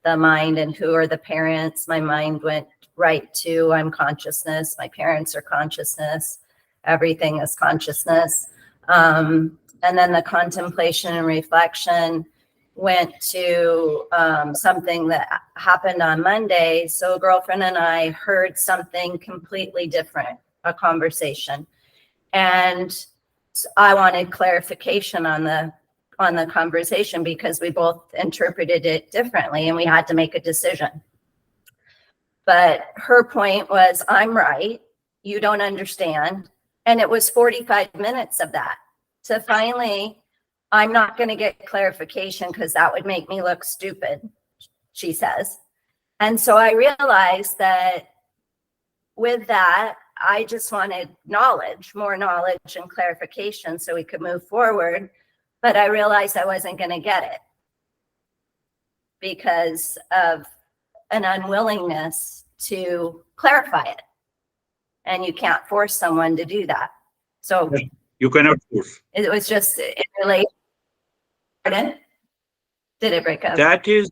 [SPEAKER 4] the mind, and who are the parents, my mind went right to I'm consciousness. My parents are consciousness. Everything is consciousness. And then the contemplation and reflection went to something that happened on Monday. So a girlfriend and I heard something completely different, a conversation. And I wanted clarification on the conversation because we both interpreted it differently and we had to make a decision. But her point was, I'm right, you don't understand. And it was 45 minutes of that. So finally, I'm not going to get clarification because that would make me look stupid, she says. And so I realized that with that, I just wanted knowledge, more knowledge and clarification so we could move forward. But I realized I wasn't going to get it because of an unwillingness to clarify it. And you can't force someone to do that. So
[SPEAKER 1] You cannot force.
[SPEAKER 4] it was just in relation. Pardon? Did it break up?
[SPEAKER 1] That is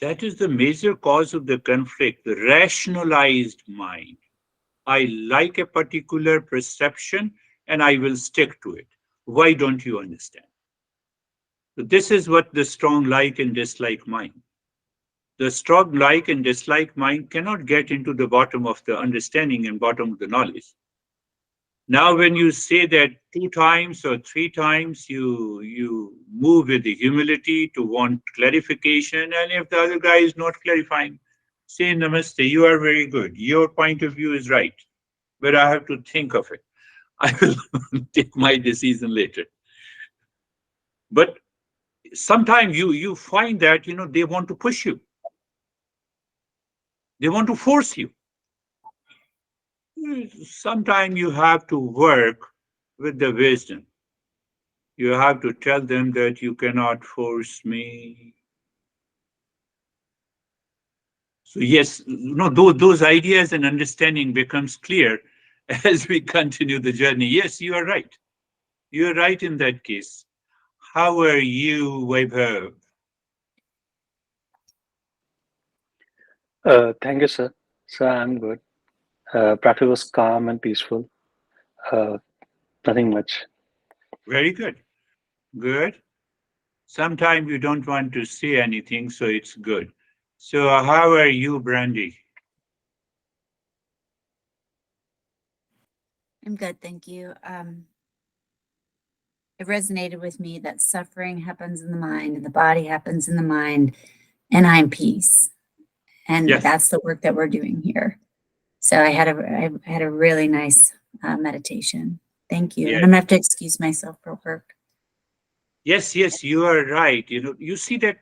[SPEAKER 1] the major cause of the conflict, the rationalized mind. I like a particular perception and I will stick to it. Why don't you understand? So this is what the strong like and dislike mind. The strong like and dislike mind cannot get into the bottom of the understanding and bottom of the knowledge. Now, when you say that 2 times or 3 times, you move with the humility to want clarification, and if the other guy is not clarifying, say namaste, you are very good. Your point of view is right, but I have to think of it. I will take my decision later. But sometimes you find that they want to push you. They want to force you. Sometimes you have to work with the wisdom. You have to tell them that you cannot force me. So yes, those ideas and understanding becomes clear as we continue the journey. Yes, you are right. You are right in that case. How are you, Vaibhav?
[SPEAKER 5] Thank you, sir. So I'm good. Practice was calm and peaceful. Uh, Nothing much.
[SPEAKER 1] Very good. Good. Sometimes you don't want to say anything, so it's good. So how are you, Brandy?
[SPEAKER 6] I'm good, thank you. It resonated with me that suffering happens in the mind and the body happens in the mind, and I'm peace. And
[SPEAKER 1] Yes.
[SPEAKER 6] that's the work that we're doing here. So I had a really nice meditation. Thank you.
[SPEAKER 1] Yes.
[SPEAKER 6] And I'm gonna have to excuse myself for work.
[SPEAKER 1] Yes, you are right. You see that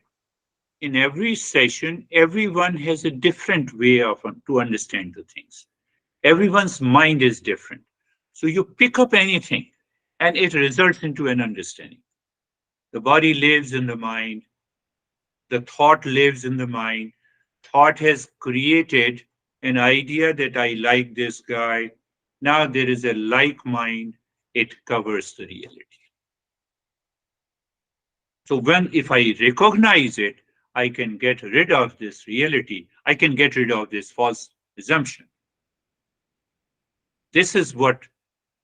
[SPEAKER 1] in every session, everyone has a different way to understand the things. Everyone's mind is different. So you pick up anything and it results into an understanding. The body lives in the mind. The thought lives in the mind. Thought has created an idea that I like this guy. Now there is a like mind. It covers the reality. So if I recognize it, I can get rid of this reality. I can get rid of this false assumption. This is what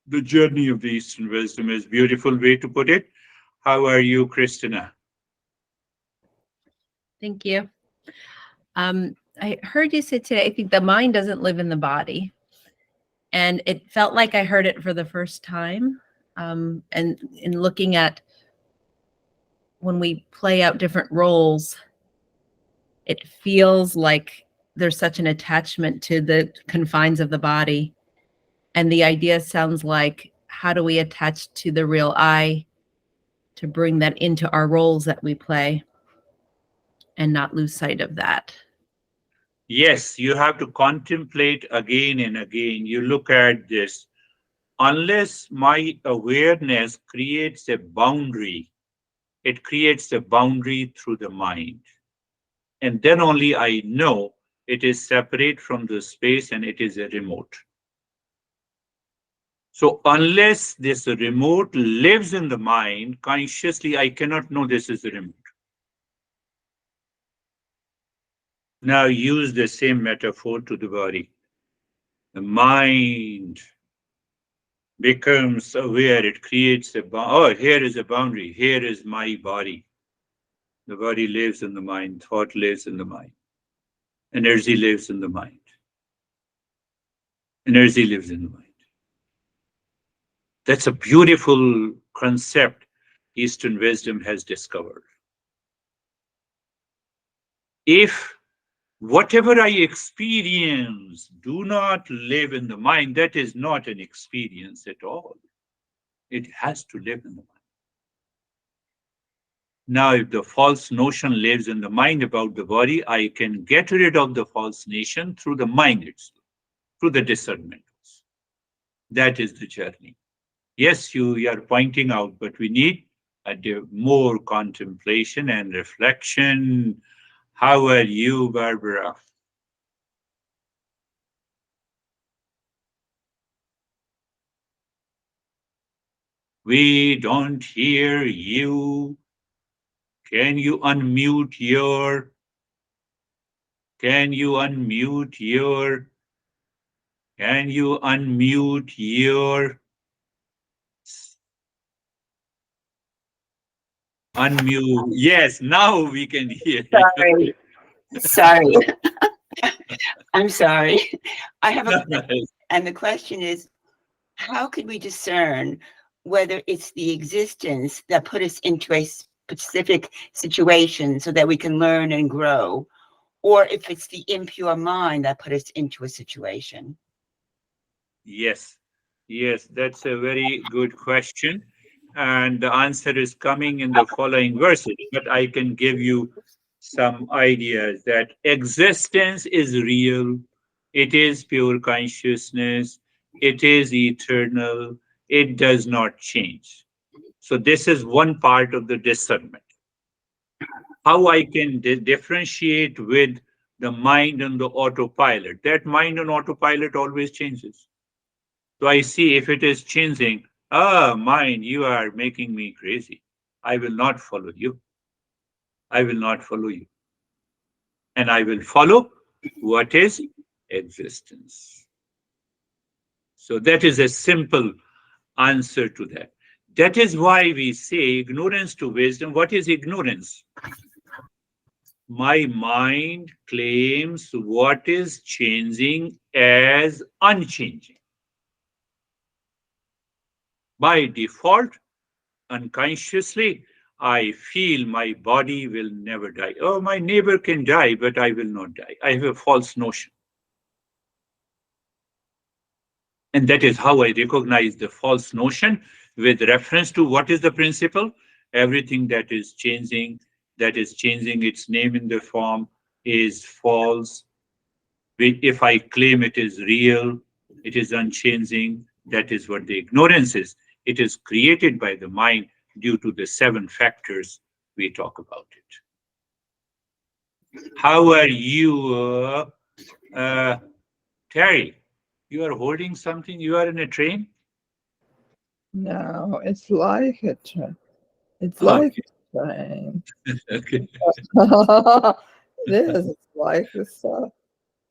[SPEAKER 1] the journey of the Eastern wisdom is. Beautiful way to put it. How are you, Christina?
[SPEAKER 7] Thank you. I heard you say today, I think the mind doesn't live in the body. And it felt like I heard it for the first time. And in looking at when we play out different roles, it feels like there's such an attachment to the confines of the body. And the idea sounds like, how do we attach to the real I to bring that into our roles that we play and not lose sight of that?
[SPEAKER 1] Yes, you have to contemplate again and again. You look at this. Unless my awareness creates a boundary, it creates a boundary through the mind. And then only I know it is separate from the space, and it is a remote. So unless this remote lives in the mind, consciously, I cannot know this is the remote. Now use the same metaphor to the body. The mind becomes aware, it creates oh, here is a boundary, here is my body. The body lives in the mind, thought lives in the mind, energy lives in the mind. Energy lives in the mind. That's a beautiful concept Eastern wisdom has discovered. If whatever I experience do not live in the mind, that is not an experience at all. It has to live in the mind. Now, if the false notion lives in the mind about the body, I can get rid of the false notion through the mind itself, through the discernment. That is the journey. Yes, you are pointing out, but we need more contemplation and reflection. How are you, Barbara? We don't hear you. Can you unmute your? Can you unmute your? Can you unmute your? Unmute. Yes, now we can hear you.
[SPEAKER 8] Sorry. I'm sorry. I have a and the question is, how could we discern whether it's the existence that put us into a specific situation so that we can learn and grow, or if it's the impure mind that put us into a situation?
[SPEAKER 1] Yes, yes, that's a very good question. And the answer is coming in the following verses, but I can give you some ideas that existence is real, it is pure consciousness, it is eternal, it does not change. So, this is one part of the discernment. How I can differentiate with the mind on the autopilot. That mind on autopilot always changes. So I see if it is changing, mind, you are making me crazy. I will not follow you. I will not follow you. And I will follow what is existence. So that is a simple answer to that. That is why we say ignorance to wisdom. What is ignorance? My mind claims what is changing as unchanging. By default, unconsciously, I feel my body will never die. Oh, my neighbor can die, but I will not die. I have a false notion. And that is how I recognize the false notion with reference to what is the principle? Everything that is changing its name in the form is false. If I claim it is real, it is unchanging, that is what the ignorance is. It is created by the mind due to the 7 factors we talk about it. How are you, Terry? You are holding something? You are in a train?
[SPEAKER 9] No, it's like a train. It's
[SPEAKER 1] Okay.
[SPEAKER 9] like a train.
[SPEAKER 1] Okay.
[SPEAKER 9] It is. It's like the sub.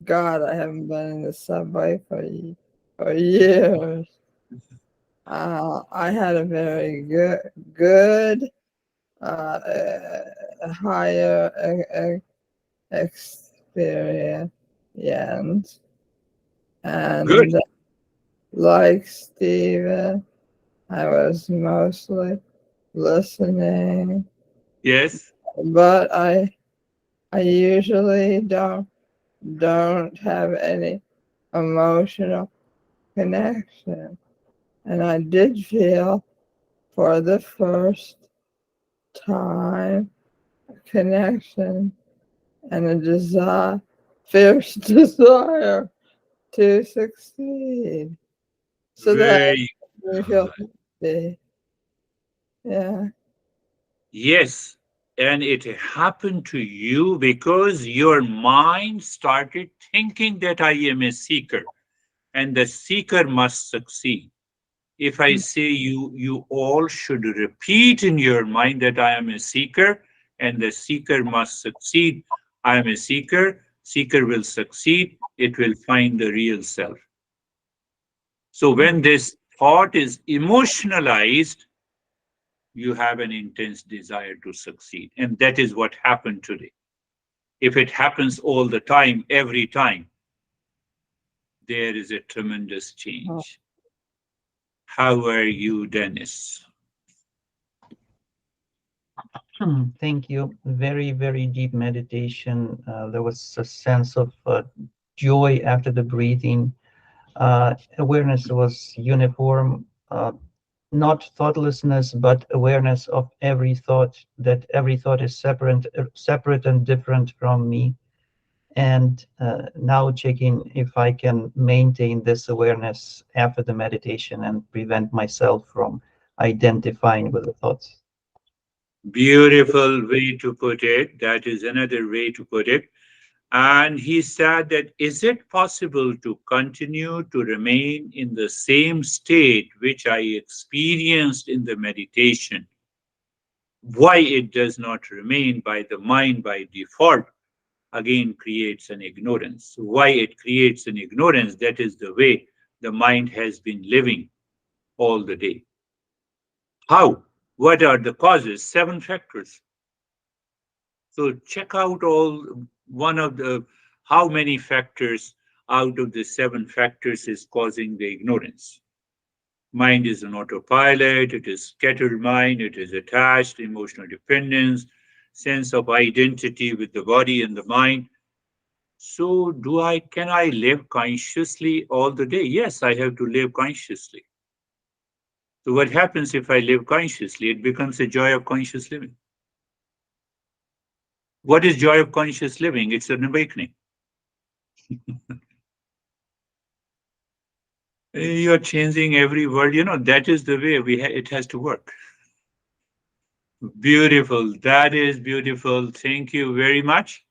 [SPEAKER 9] God, I haven't been in the subway for years. I had a very good higher experience,
[SPEAKER 1] Good.
[SPEAKER 9] and like Stephen, I was mostly listening,
[SPEAKER 1] Yes.
[SPEAKER 9] but I usually don't have any emotional connection. And I did feel for the first time a connection and a fierce desire to succeed. So that
[SPEAKER 1] Very
[SPEAKER 9] made me feel
[SPEAKER 1] good.
[SPEAKER 9] happy. Yeah.
[SPEAKER 1] Yes. And it happened to you because your mind started thinking that I am a seeker and the seeker must succeed. If I say you all should repeat in your mind that I am a seeker and the seeker must succeed. I am a seeker, seeker will succeed, it will find the real self. So when this thought is emotionalized, you have an intense desire to succeed. And that is what happened today. If it happens all the time, every time, there is a tremendous change. How are you, Dennis?
[SPEAKER 10] Thank you. Very, very deep meditation. There was a sense of joy after the breathing. Awareness was uniform, not thoughtlessness, but awareness of every thought, that every thought is separate and different from me. And now checking if I can maintain this awareness after the meditation and prevent myself from identifying with the thoughts.
[SPEAKER 1] Beautiful way to put it. That is another way to put it. And he said that is it possible to continue to remain in the same state which I experienced in the meditation? Why it does not remain by the mind by default again creates an ignorance. Why it creates an ignorance? That is the way the mind has been living all the day. How? What are the causes? 7 factors. So check out one of the how many factors out of the 7 factors is causing the ignorance. Mind is an autopilot, it is scattered mind, it is attached, emotional dependence, sense of identity with the body and the mind. So can I live consciously all the day? Yes, I have to live consciously. So what happens if I live consciously? It becomes a joy of conscious living. What is joy of conscious living? It's an awakening. You're changing every word. That is the way it has to work. Beautiful. That is beautiful. Thank you very much.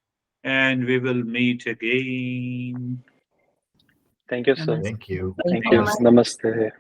[SPEAKER 1] And we will meet again.
[SPEAKER 5] Thank you, sir.
[SPEAKER 3] Thank you.
[SPEAKER 5] Thank you. Namaste.